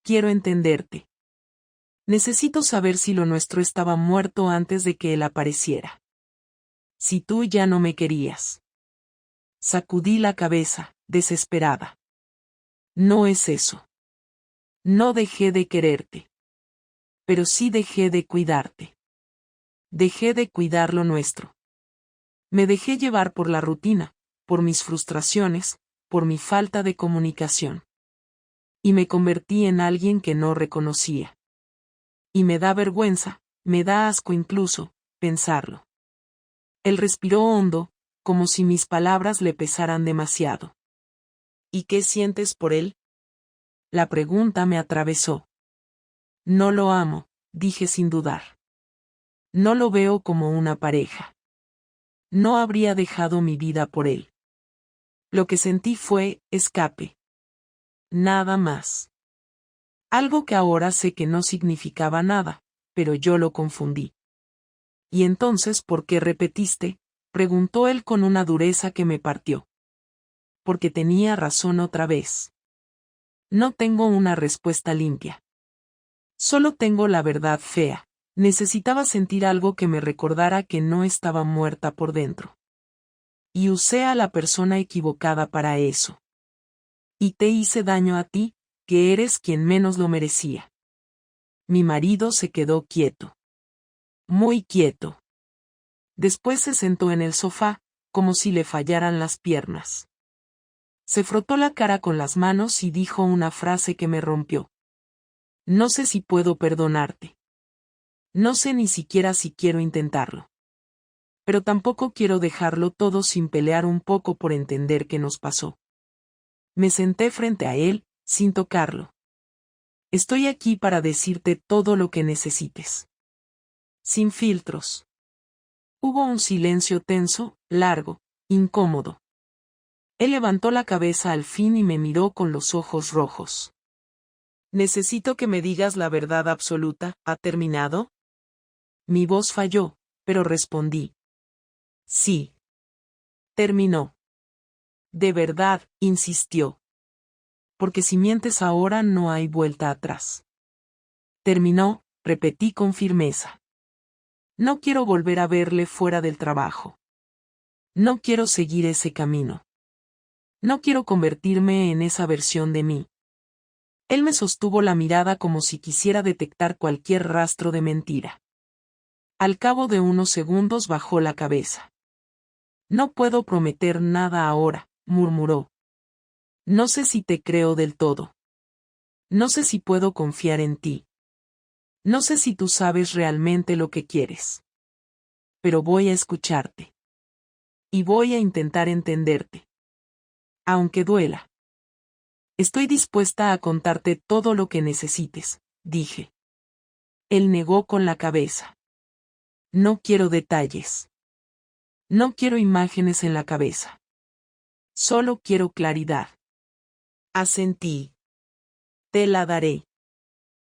Quiero entenderte. Necesito saber si lo nuestro estaba muerto antes de que él apareciera. Si tú ya no me querías. Sacudí la cabeza, desesperada. No es eso. No dejé de quererte. Pero sí dejé de cuidarte. Dejé de cuidar lo nuestro. Me dejé llevar por la rutina, por mis frustraciones, por mi falta de comunicación. Y me convertí en alguien que no reconocía. Y me da vergüenza, me da asco incluso, pensarlo. Él respiró hondo, como si mis palabras le pesaran demasiado. ¿Y qué sientes por él? La pregunta me atravesó. No lo amo, dije sin dudar. No lo veo como una pareja. No habría dejado mi vida por él. Lo que sentí fue escape. Nada más. Algo que ahora sé que no significaba nada, pero yo lo confundí. ¿Y entonces por qué repetiste? Preguntó él con una dureza que me partió. Porque tenía razón otra vez. No tengo una respuesta limpia. Solo tengo la verdad fea. Necesitaba sentir algo que me recordara que no estaba muerta por dentro. Y usé a la persona equivocada para eso. Y te hice daño a ti, que eres quien menos lo merecía. Mi marido se quedó quieto. Muy quieto. Después se sentó en el sofá, como si le fallaran las piernas. Se frotó la cara con las manos y dijo una frase que me rompió. No sé si puedo perdonarte. No sé ni siquiera si quiero intentarlo. Pero tampoco quiero dejarlo todo sin pelear un poco por entender qué nos pasó. Me senté frente a él, sin tocarlo. Estoy aquí para decirte todo lo que necesites. Sin filtros. Hubo un silencio tenso, largo, incómodo. Él levantó la cabeza al fin y me miró con los ojos rojos. Necesito que me digas la verdad absoluta, ¿ha terminado? Mi voz falló, pero respondí. Sí. Terminó. De verdad, insistió. Porque si mientes ahora no hay vuelta atrás. Terminó, repetí con firmeza. No quiero volver a verle fuera del trabajo. No quiero seguir ese camino. No quiero convertirme en esa versión de mí. Él me sostuvo la mirada como si quisiera detectar cualquier rastro de mentira. Al cabo de unos segundos bajó la cabeza. No puedo prometer nada ahora, murmuró. No sé si te creo del todo. No sé si puedo confiar en ti. No sé si tú sabes realmente lo que quieres. Pero voy a escucharte. Y voy a intentar entenderte. Aunque duela. Estoy dispuesta a contarte todo lo que necesites, dije. Él negó con la cabeza. No quiero detalles. No quiero imágenes en la cabeza. Solo quiero claridad. Asentí. Te la daré.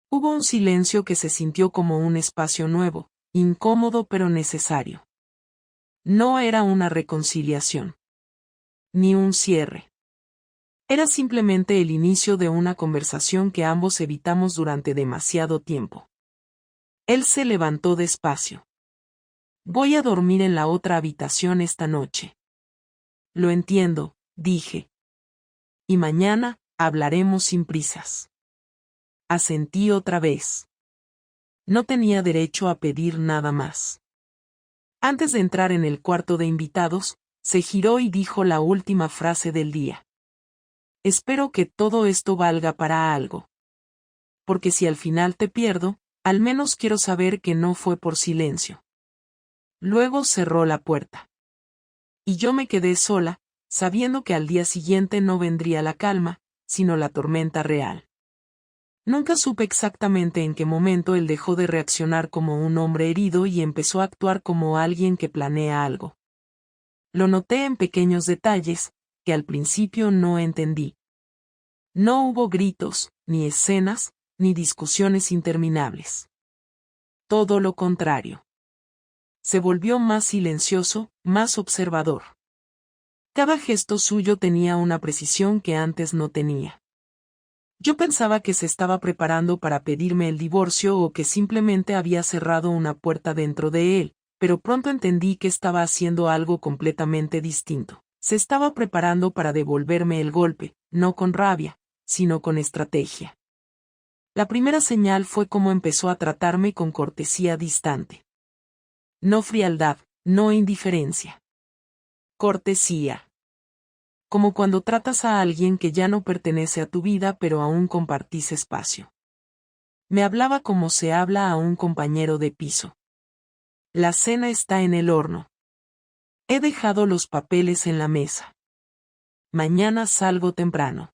Hubo un silencio que se sintió como un espacio nuevo, incómodo pero necesario. No era una reconciliación. Ni un cierre. Era simplemente el inicio de una conversación que ambos evitamos durante demasiado tiempo. Él se levantó despacio. Voy a dormir en la otra habitación esta noche. Lo entiendo, dije. Y mañana, hablaremos sin prisas. Asentí otra vez. No tenía derecho a pedir nada más. Antes de entrar en el cuarto de invitados, se giró y dijo la última frase del día. Espero que todo esto valga para algo. Porque si al final te pierdo, al menos quiero saber que no fue por silencio. Luego cerró la puerta. Y yo me quedé sola, sabiendo que al día siguiente no vendría la calma, sino la tormenta real. Nunca supe exactamente en qué momento él dejó de reaccionar como un hombre herido y empezó a actuar como alguien que planea algo. Lo noté en pequeños detalles, que al principio no entendí. No hubo gritos, ni escenas, ni discusiones interminables. Todo lo contrario. Se volvió más silencioso, más observador. Cada gesto suyo tenía una precisión que antes no tenía. Yo pensaba que se estaba preparando para pedirme el divorcio o que simplemente había cerrado una puerta dentro de él, pero pronto entendí que estaba haciendo algo completamente distinto. Se estaba preparando para devolverme el golpe, no con rabia, sino con estrategia. La primera señal fue cómo empezó a tratarme con cortesía distante. No frialdad, no indiferencia. Cortesía. Como cuando tratas a alguien que ya no pertenece a tu vida pero aún compartís espacio. Me hablaba como se habla a un compañero de piso. La cena está en el horno. He dejado los papeles en la mesa. Mañana salgo temprano.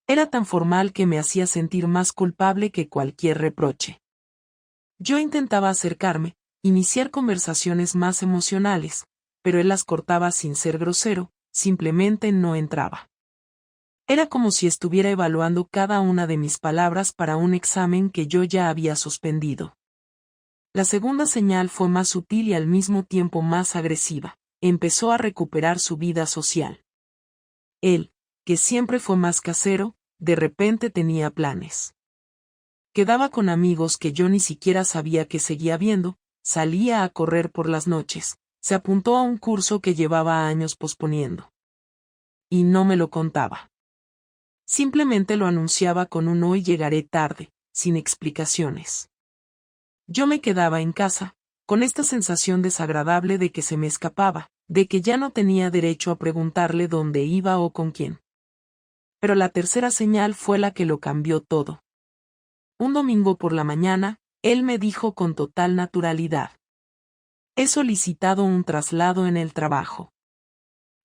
Era tan formal que me hacía sentir más culpable que cualquier reproche. Yo intentaba acercarme, iniciar conversaciones más emocionales, pero él las cortaba sin ser grosero, simplemente no entraba. Era como si estuviera evaluando cada una de mis palabras para un examen que yo ya había suspendido. La segunda señal fue más sutil y al mismo tiempo más agresiva. Empezó a recuperar su vida social. Él, que siempre fue más casero, de repente tenía planes. Quedaba con amigos que yo ni siquiera sabía que seguía viendo, salía a correr por las noches, se apuntó a un curso que llevaba años posponiendo. Y no me lo contaba. Simplemente lo anunciaba con un hoy llegaré tarde, sin explicaciones. Yo me quedaba en casa, con esta sensación desagradable de que se me escapaba, de que ya no tenía derecho a preguntarle dónde iba o con quién. Pero la tercera señal fue la que lo cambió todo. Un domingo por la mañana, él me dijo con total naturalidad. He solicitado un traslado en el trabajo.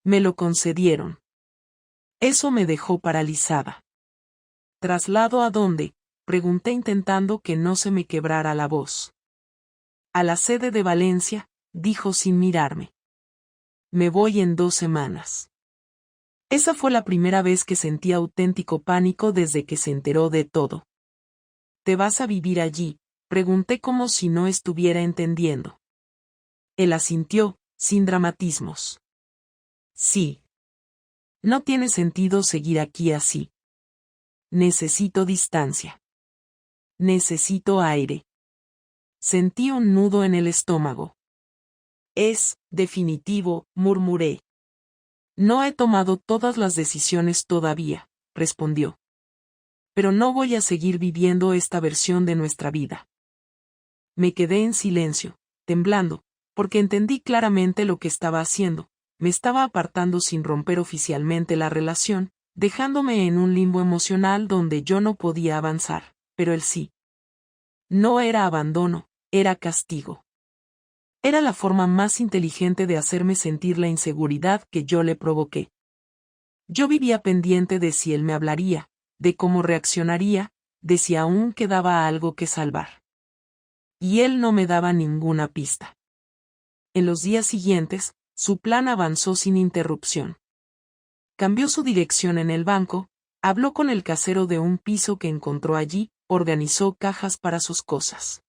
Me lo concedieron. Eso me dejó paralizada. ¿Traslado a dónde?, pregunté intentando que no se me quebrara la voz. A la sede de Valencia, dijo sin mirarme. Me voy en 2 semanas. Esa fue la primera vez que sentí auténtico pánico desde que se enteró de todo. ¿Te vas a vivir allí?, pregunté como si no estuviera entendiendo. Él asintió, sin dramatismos. Sí. No tiene sentido seguir aquí así. Necesito distancia. Necesito aire. Sentí un nudo en el estómago. Es definitivo, murmuré. No he tomado todas las decisiones todavía, respondió. Pero no voy a seguir viviendo esta versión de nuestra vida. Me quedé en silencio, temblando, porque entendí claramente lo que estaba haciendo. Me estaba apartando sin romper oficialmente la relación, dejándome en un limbo emocional donde yo no podía avanzar, pero él sí. No era abandono, era castigo. Era la forma más inteligente de hacerme sentir la inseguridad que yo le provoqué. Yo vivía pendiente de si él me hablaría, de cómo reaccionaría, de si aún quedaba algo que salvar. Y él no me daba ninguna pista. En los días siguientes, su plan avanzó sin interrupción. Cambió su dirección en el banco, habló con el casero de un piso que encontró allí, organizó cajas para sus cosas.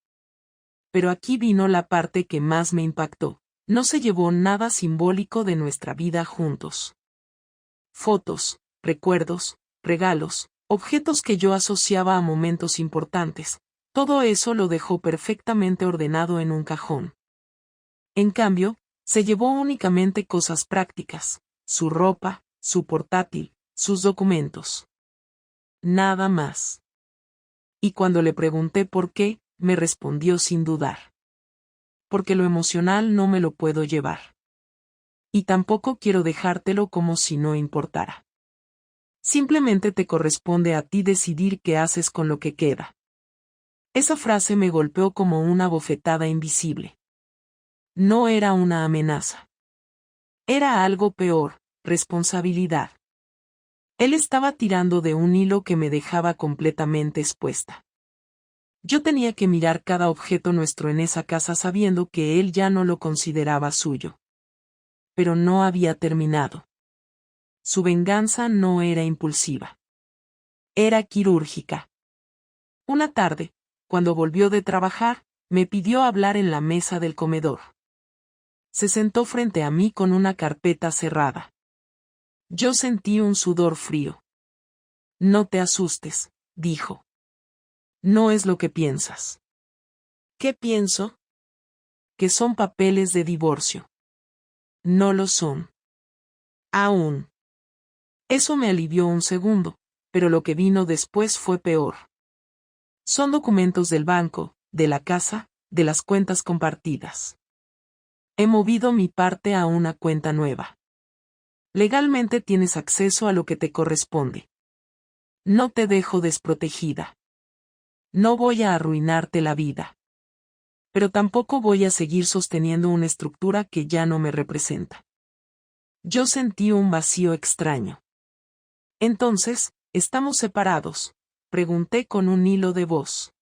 Pero aquí vino la parte que más me impactó. No se llevó nada simbólico de nuestra vida juntos. Fotos, recuerdos, regalos, objetos que yo asociaba a momentos importantes, todo eso lo dejó perfectamente ordenado en un cajón. En cambio, se llevó únicamente cosas prácticas, su ropa, su portátil, sus documentos. Nada más. Y cuando le pregunté por qué, me respondió sin dudar. Porque lo emocional no me lo puedo llevar. Y tampoco quiero dejártelo como si no importara. Simplemente te corresponde a ti decidir qué haces con lo que queda. Esa frase me golpeó como una bofetada invisible. No era una amenaza. Era algo peor, responsabilidad. Él estaba tirando de un hilo que me dejaba completamente expuesta. Yo tenía que mirar cada objeto nuestro en esa casa sabiendo que él ya no lo consideraba suyo. Pero no había terminado. Su venganza no era impulsiva. Era quirúrgica. Una tarde, cuando volvió de trabajar, me pidió hablar en la mesa del comedor. Se sentó frente a mí con una carpeta cerrada. Yo sentí un sudor frío. No te asustes, dijo. No es lo que piensas. ¿Qué pienso? Que son papeles de divorcio. No lo son. Aún. Eso me alivió un segundo, pero lo que vino después fue peor. Son documentos del banco, de la casa, de las cuentas compartidas. He movido mi parte a una cuenta nueva. Legalmente tienes acceso a lo que te corresponde. No te dejo desprotegida. No voy a arruinarte la vida. Pero tampoco voy a seguir sosteniendo una estructura que ya no me representa. Yo sentí un vacío extraño. Entonces, ¿estamos separados?, pregunté con un hilo de voz.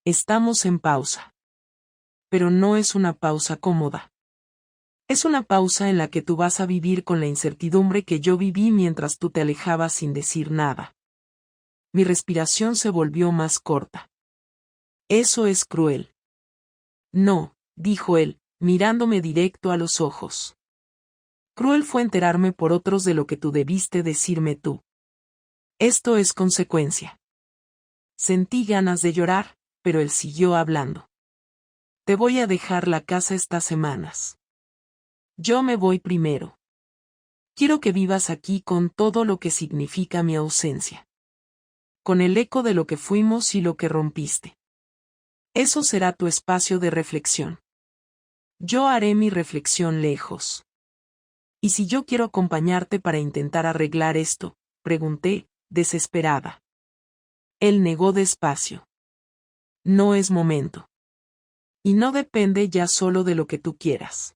Estamos en pausa. Pero no es una pausa cómoda. Es una pausa en la que tú vas a vivir con la incertidumbre que yo viví mientras tú te alejabas sin decir nada. Mi respiración se volvió más corta. Eso es cruel. No, dijo él, mirándome directo a los ojos. Cruel fue enterarme por otros de lo que tú debiste decirme tú. Esto es consecuencia. Sentí ganas de llorar, pero él siguió hablando. Te voy a dejar la casa estas semanas. Yo me voy primero. Quiero que vivas aquí con todo lo que significa mi ausencia. Con el eco de lo que fuimos y lo que rompiste. Eso será tu espacio de reflexión. Yo haré mi reflexión lejos. ¿Y si yo quiero acompañarte para intentar arreglar esto?, pregunté, desesperada. Él negó despacio. No es momento. Y no depende ya solo de lo que tú quieras.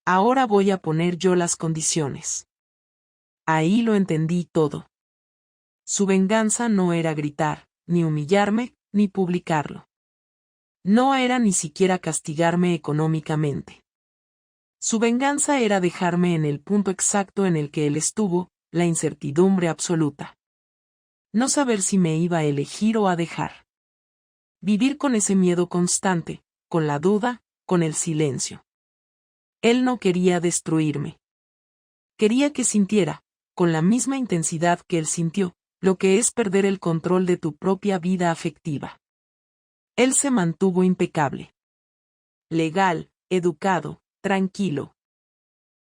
Ahora voy a poner yo las condiciones. Ahí lo entendí todo. Su venganza no era gritar, ni humillarme, ni publicarlo. No era ni siquiera castigarme económicamente. Su venganza era dejarme en el punto exacto en el que él estuvo, la incertidumbre absoluta. No saber si me iba a elegir o a dejar. Vivir con ese miedo constante, con la duda, con el silencio. Él no quería destruirme. Quería que sintiera, con la misma intensidad que él sintió, lo que es perder el control de tu propia vida afectiva. Él se mantuvo impecable. Legal, educado, tranquilo.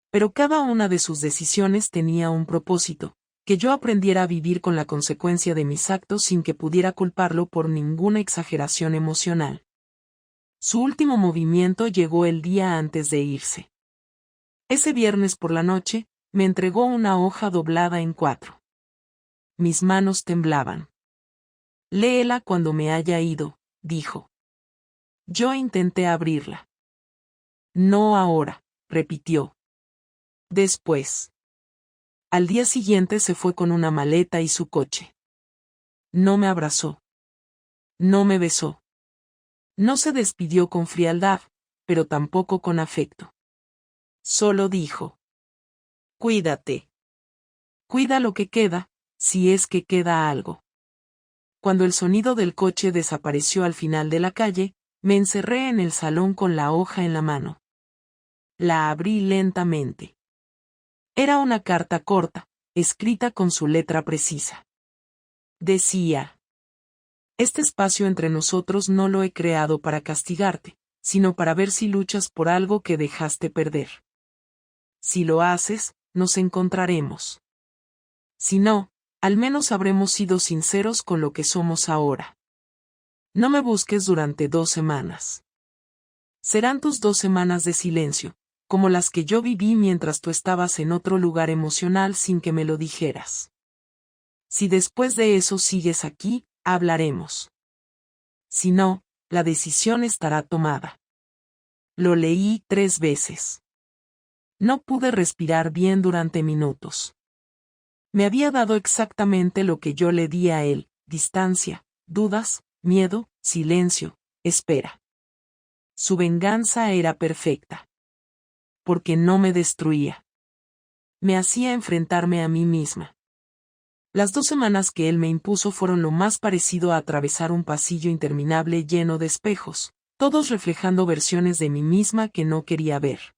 Pero cada una de sus decisiones tenía un propósito, que yo aprendiera a vivir con la consecuencia de mis actos sin que pudiera culparlo por ninguna exageración emocional. Su último movimiento llegó el día antes de irse. Ese viernes por la noche, me entregó una hoja doblada en 4. Mis manos temblaban. Léela cuando me haya ido, dijo. Yo intenté abrirla. No ahora, repitió. Después. Al día siguiente se fue con una maleta y su coche. No me abrazó. No me besó. No se despidió con frialdad, pero tampoco con afecto. Solo dijo: cuídate. Cuida lo que queda, si es que queda algo. Cuando el sonido del coche desapareció al final de la calle, me encerré en el salón con la hoja en la mano. La abrí lentamente. Era una carta corta, escrita con su letra precisa. Decía: este espacio entre nosotros no lo he creado para castigarte, sino para ver si luchas por algo que dejaste perder. Si lo haces, nos encontraremos. Si no, al menos habremos sido sinceros con lo que somos ahora. No me busques durante 2 semanas. Serán tus 2 semanas de silencio, como las que yo viví mientras tú estabas en otro lugar emocional sin que me lo dijeras. Si después de eso sigues aquí, hablaremos. Si no, la decisión estará tomada. Lo leí 3 veces. No pude respirar bien durante minutos. Me había dado exactamente lo que yo le di a él: distancia, dudas, miedo, silencio, espera. Su venganza era perfecta. Porque no me destruía. Me hacía enfrentarme a mí misma. Las 2 semanas que él me impuso fueron lo más parecido a atravesar un pasillo interminable lleno de espejos, todos reflejando versiones de mí misma que no quería ver.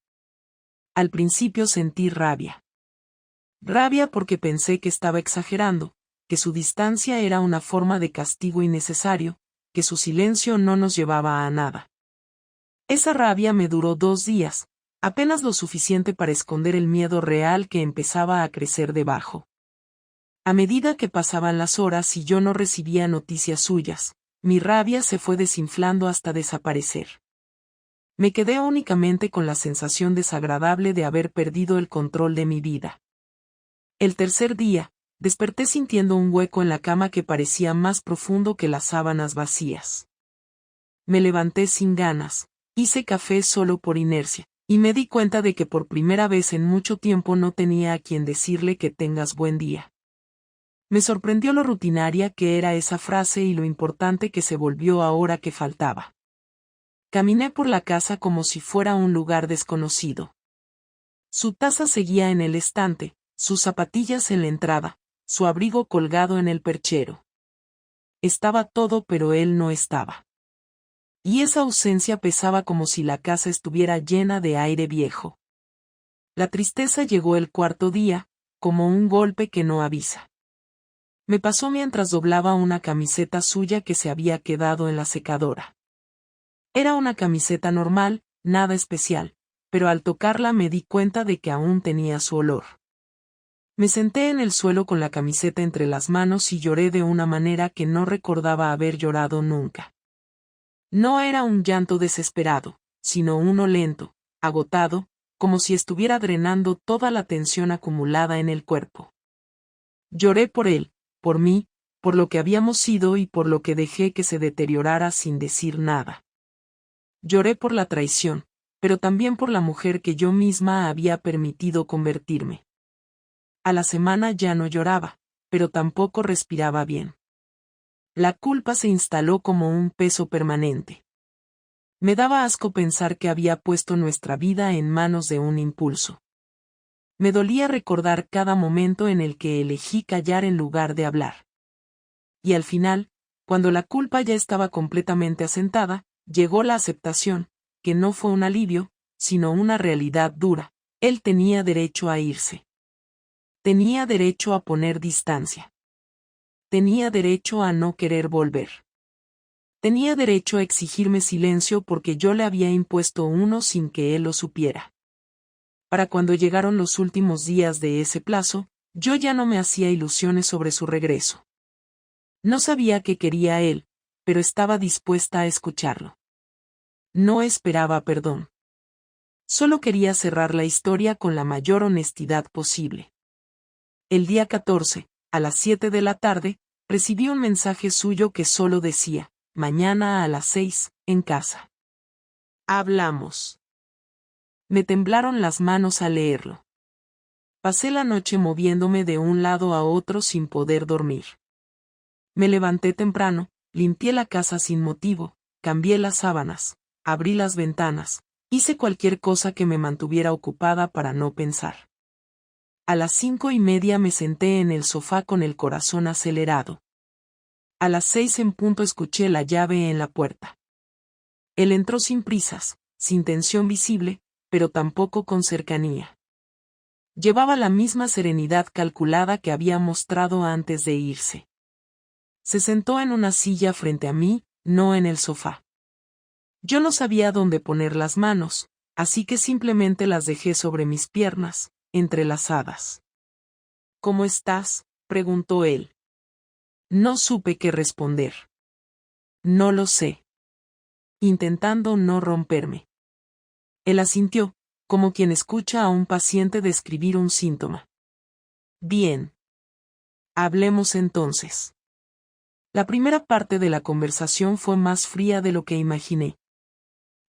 Al principio sentí rabia. Rabia porque pensé que estaba exagerando, que su distancia era una forma de castigo innecesario, que su silencio no nos llevaba a nada. Esa rabia me duró 2 días, apenas lo suficiente para esconder el miedo real que empezaba a crecer debajo. A medida que pasaban las horas y yo no recibía noticias suyas, mi rabia se fue desinflando hasta desaparecer. Me quedé únicamente con la sensación desagradable de haber perdido el control de mi vida. El tercer día, desperté sintiendo un hueco en la cama que parecía más profundo que las sábanas vacías. Me levanté sin ganas, hice café solo por inercia, y me di cuenta de que por primera vez en mucho tiempo no tenía a quien decirle que tengas buen día. Me sorprendió lo rutinaria que era esa frase y lo importante que se volvió ahora que faltaba. Caminé por la casa como si fuera un lugar desconocido. Su taza seguía en el estante, sus zapatillas en la entrada, su abrigo colgado en el perchero. Estaba todo, pero él no estaba. Y esa ausencia pesaba como si la casa estuviera llena de aire viejo. La tristeza llegó el 4.º día, como un golpe que no avisa. Me pasó mientras doblaba una camiseta suya que se había quedado en la secadora. Era una camiseta normal, nada especial, pero al tocarla me di cuenta de que aún tenía su olor. Me senté en el suelo con la camiseta entre las manos y lloré de una manera que no recordaba haber llorado nunca. No era un llanto desesperado, sino uno lento, agotado, como si estuviera drenando toda la tensión acumulada en el cuerpo. Lloré por él, por mí, por lo que habíamos sido y por lo que dejé que se deteriorara sin decir nada. Lloré por la traición, pero también por la mujer que yo misma había permitido convertirme. A la semana ya no lloraba, pero tampoco respiraba bien. La culpa se instaló como un peso permanente. Me daba asco pensar que había puesto nuestra vida en manos de un impulso. Me dolía recordar cada momento en el que elegí callar en lugar de hablar. Y al final, cuando la culpa ya estaba completamente asentada, llegó la aceptación, que no fue un alivio, sino una realidad dura. Él tenía derecho a irse. Tenía derecho a poner distancia. Tenía derecho a no querer volver. Tenía derecho a exigirme silencio porque yo le había impuesto uno sin que él lo supiera. Para cuando llegaron los últimos días de ese plazo, yo ya no me hacía ilusiones sobre su regreso. No sabía qué quería él, pero estaba dispuesta a escucharlo. No esperaba perdón. Solo quería cerrar la historia con la mayor honestidad posible. El día 14, a las 7 de la tarde, recibí un mensaje suyo que solo decía: mañana a las 6, en casa. Hablamos. Me temblaron las manos al leerlo. Pasé la noche moviéndome de un lado a otro sin poder dormir. Me levanté temprano, limpié la casa sin motivo, cambié las sábanas, abrí las ventanas, hice cualquier cosa que me mantuviera ocupada para no pensar. A las 5:30 me senté en el sofá con el corazón acelerado. A las 6 en punto escuché la llave en la puerta. Él entró sin prisas, sin tensión visible, pero tampoco con cercanía. Llevaba la misma serenidad calculada que había mostrado antes de irse. Se sentó en una silla frente a mí, no en el sofá. Yo no sabía dónde poner las manos, así que simplemente las dejé sobre mis piernas, entrelazadas. ¿Cómo estás?, preguntó él. No supe qué responder. No lo sé. Intentando no romperme. Él asintió, como quien escucha a un paciente describir un síntoma. Bien. Hablemos entonces. La primera parte de la conversación fue más fría de lo que imaginé.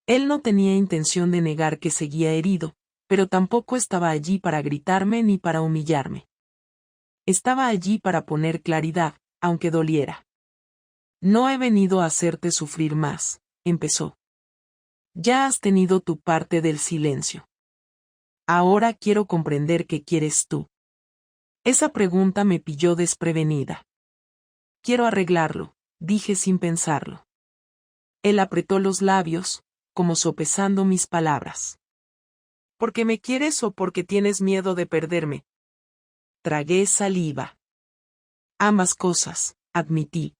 Él no tenía intención de negar que seguía herido, pero tampoco estaba allí para gritarme ni para humillarme. Estaba allí para poner claridad, aunque doliera. No he venido a hacerte sufrir más, empezó. Ya has tenido tu parte del silencio. Ahora quiero comprender qué quieres tú. Esa pregunta me pilló desprevenida. Quiero arreglarlo, dije sin pensarlo. Él apretó los labios, como sopesando mis palabras. ¿Porque me quieres o porque tienes miedo de perderme? Tragué saliva. Ambas cosas, admití.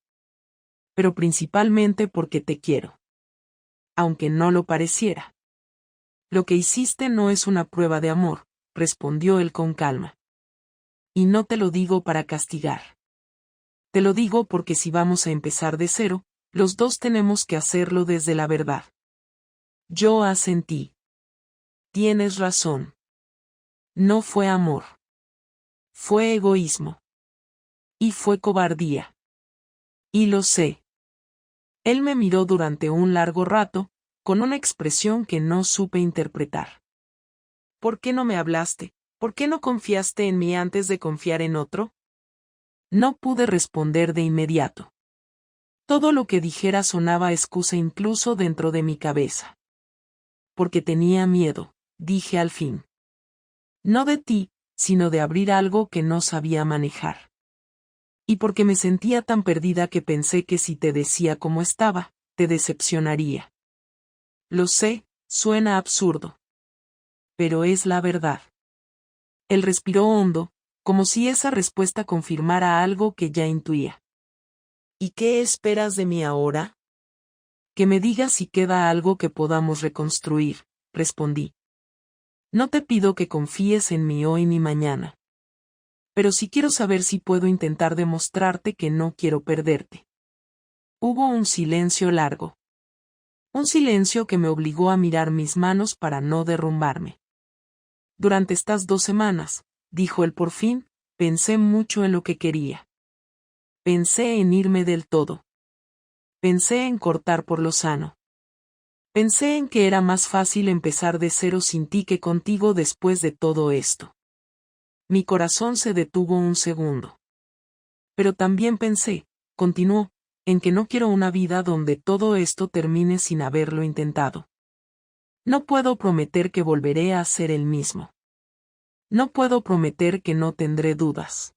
Pero principalmente porque te quiero. Aunque no lo pareciera. Lo que hiciste no es una prueba de amor, respondió él con calma. Y no te lo digo para castigar. Te lo digo porque si vamos a empezar de cero, los dos tenemos que hacerlo desde la verdad. Yo asentí. Tienes razón. No fue amor. Fue egoísmo. Y fue cobardía. Y lo sé. Él me miró durante un largo rato, con una expresión que no supe interpretar. ¿Por qué no me hablaste? ¿Por qué no confiaste en mí antes de confiar en otro? No pude responder de inmediato. Todo lo que dijera sonaba excusa incluso dentro de mi cabeza. Porque tenía miedo, dije al fin. No de ti, sino de abrir algo que no sabía manejar. Y porque me sentía tan perdida que pensé que si te decía cómo estaba, te decepcionaría. Lo sé, suena absurdo. Pero es la verdad. Él respiró hondo, como si esa respuesta confirmara algo que ya intuía. ¿Y qué esperas de mí ahora? Que me digas si queda algo que podamos reconstruir, respondí. No te pido que confíes en mí hoy ni mañana. Pero sí quiero saber si puedo intentar demostrarte que no quiero perderte. Hubo un silencio largo. Un silencio que me obligó a mirar mis manos para no derrumbarme. Durante estas 2 semanas, dijo él por fin, pensé mucho en lo que quería. Pensé en irme del todo. Pensé en cortar por lo sano. Pensé en que era más fácil empezar de cero sin ti que contigo después de todo esto. Mi corazón se detuvo un segundo. Pero también pensé, continuó, en que no quiero una vida donde todo esto termine sin haberlo intentado. No puedo prometer que volveré a ser el mismo. No puedo prometer que no tendré dudas.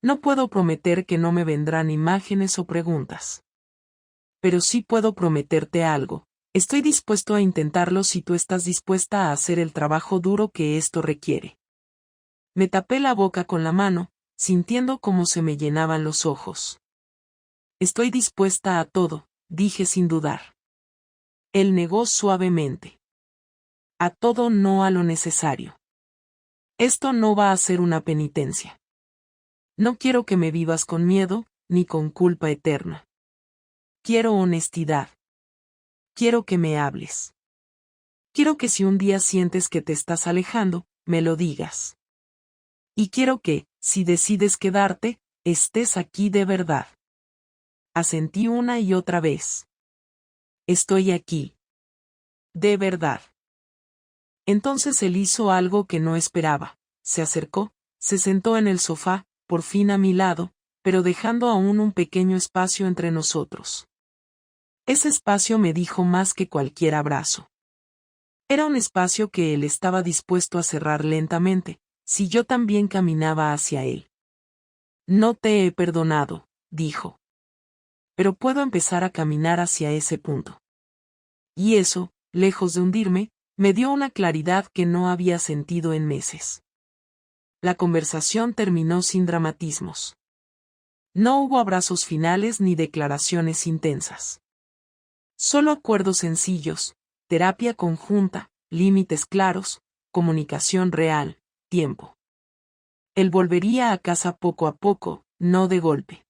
No puedo prometer que no me vendrán imágenes o preguntas. Pero sí puedo prometerte algo. Estoy dispuesto a intentarlo si tú estás dispuesta a hacer el trabajo duro que esto requiere. Me tapé la boca con la mano, sintiendo cómo se me llenaban los ojos. Estoy dispuesta a todo, dije sin dudar. Él negó suavemente. A todo, no a lo necesario. Esto no va a ser una penitencia. No quiero que me vivas con miedo, ni con culpa eterna. Quiero honestidad. Quiero que me hables. Quiero que si un día sientes que te estás alejando, me lo digas. Y quiero que, si decides quedarte, estés aquí de verdad. Asentí una y otra vez. Estoy aquí. De verdad. Entonces él hizo algo que no esperaba. se acercó, se sentó en el sofá, por fin a mi lado, pero dejando aún un pequeño espacio entre nosotros. Ese espacio me dijo más que cualquier abrazo. Era un espacio que él estaba dispuesto a cerrar lentamente, si yo también caminaba hacia él. No te he perdonado, dijo. Pero puedo empezar a caminar hacia ese punto. Y eso, lejos de hundirme, me dio una claridad que no había sentido en meses. La conversación terminó sin dramatismos. No hubo abrazos finales ni declaraciones intensas. Solo acuerdos sencillos, terapia conjunta, límites claros, comunicación real, tiempo. Él volvería a casa poco a poco, no de golpe.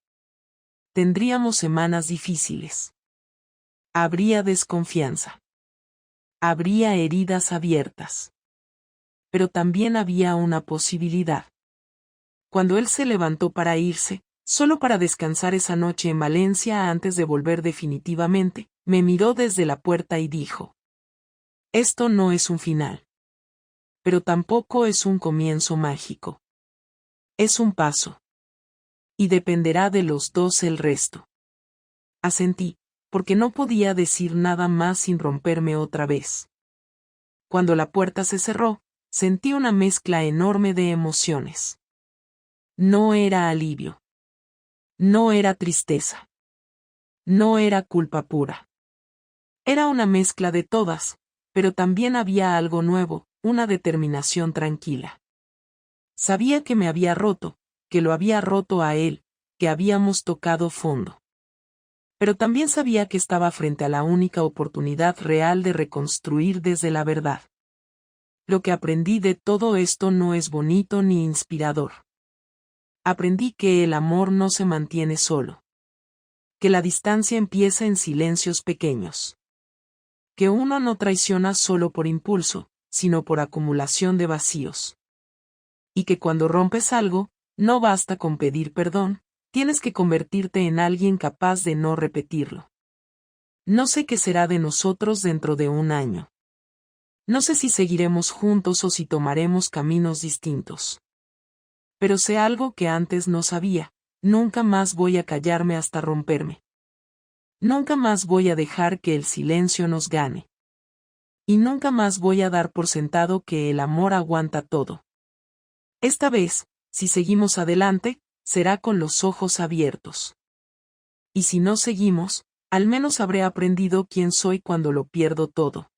Tendríamos semanas difíciles. Habría desconfianza. Habría heridas abiertas. Pero también había una posibilidad. Cuando él se levantó para irse, solo para descansar esa noche en Valencia antes de volver definitivamente, me miró desde la puerta y dijo: esto no es un final. Pero tampoco es un comienzo mágico. Es un paso. Y dependerá de los dos el resto. Asentí, porque no podía decir nada más sin romperme otra vez. Cuando la puerta se cerró, sentí una mezcla enorme de emociones. No era alivio. No era tristeza. No era culpa pura. Era una mezcla de todas, pero también había algo nuevo, una determinación tranquila. Sabía que me había roto, que lo había roto a él, que habíamos tocado fondo. Pero también sabía que estaba frente a la única oportunidad real de reconstruir desde la verdad. Lo que aprendí de todo esto no es bonito ni inspirador. Aprendí que el amor no se mantiene solo. Que la distancia empieza en silencios pequeños. Que uno no traiciona solo por impulso, sino por acumulación de vacíos. Y que cuando rompes algo, no basta con pedir perdón, tienes que convertirte en alguien capaz de no repetirlo. No sé qué será de nosotros dentro de un año. No sé si seguiremos juntos o si tomaremos caminos distintos. Pero sé algo que antes no sabía: nunca más voy a callarme hasta romperme. Nunca más voy a dejar que el silencio nos gane. Y nunca más voy a dar por sentado que el amor aguanta todo. Esta vez, si seguimos adelante, será con los ojos abiertos. Y si no seguimos, al menos habré aprendido quién soy cuando lo pierdo todo.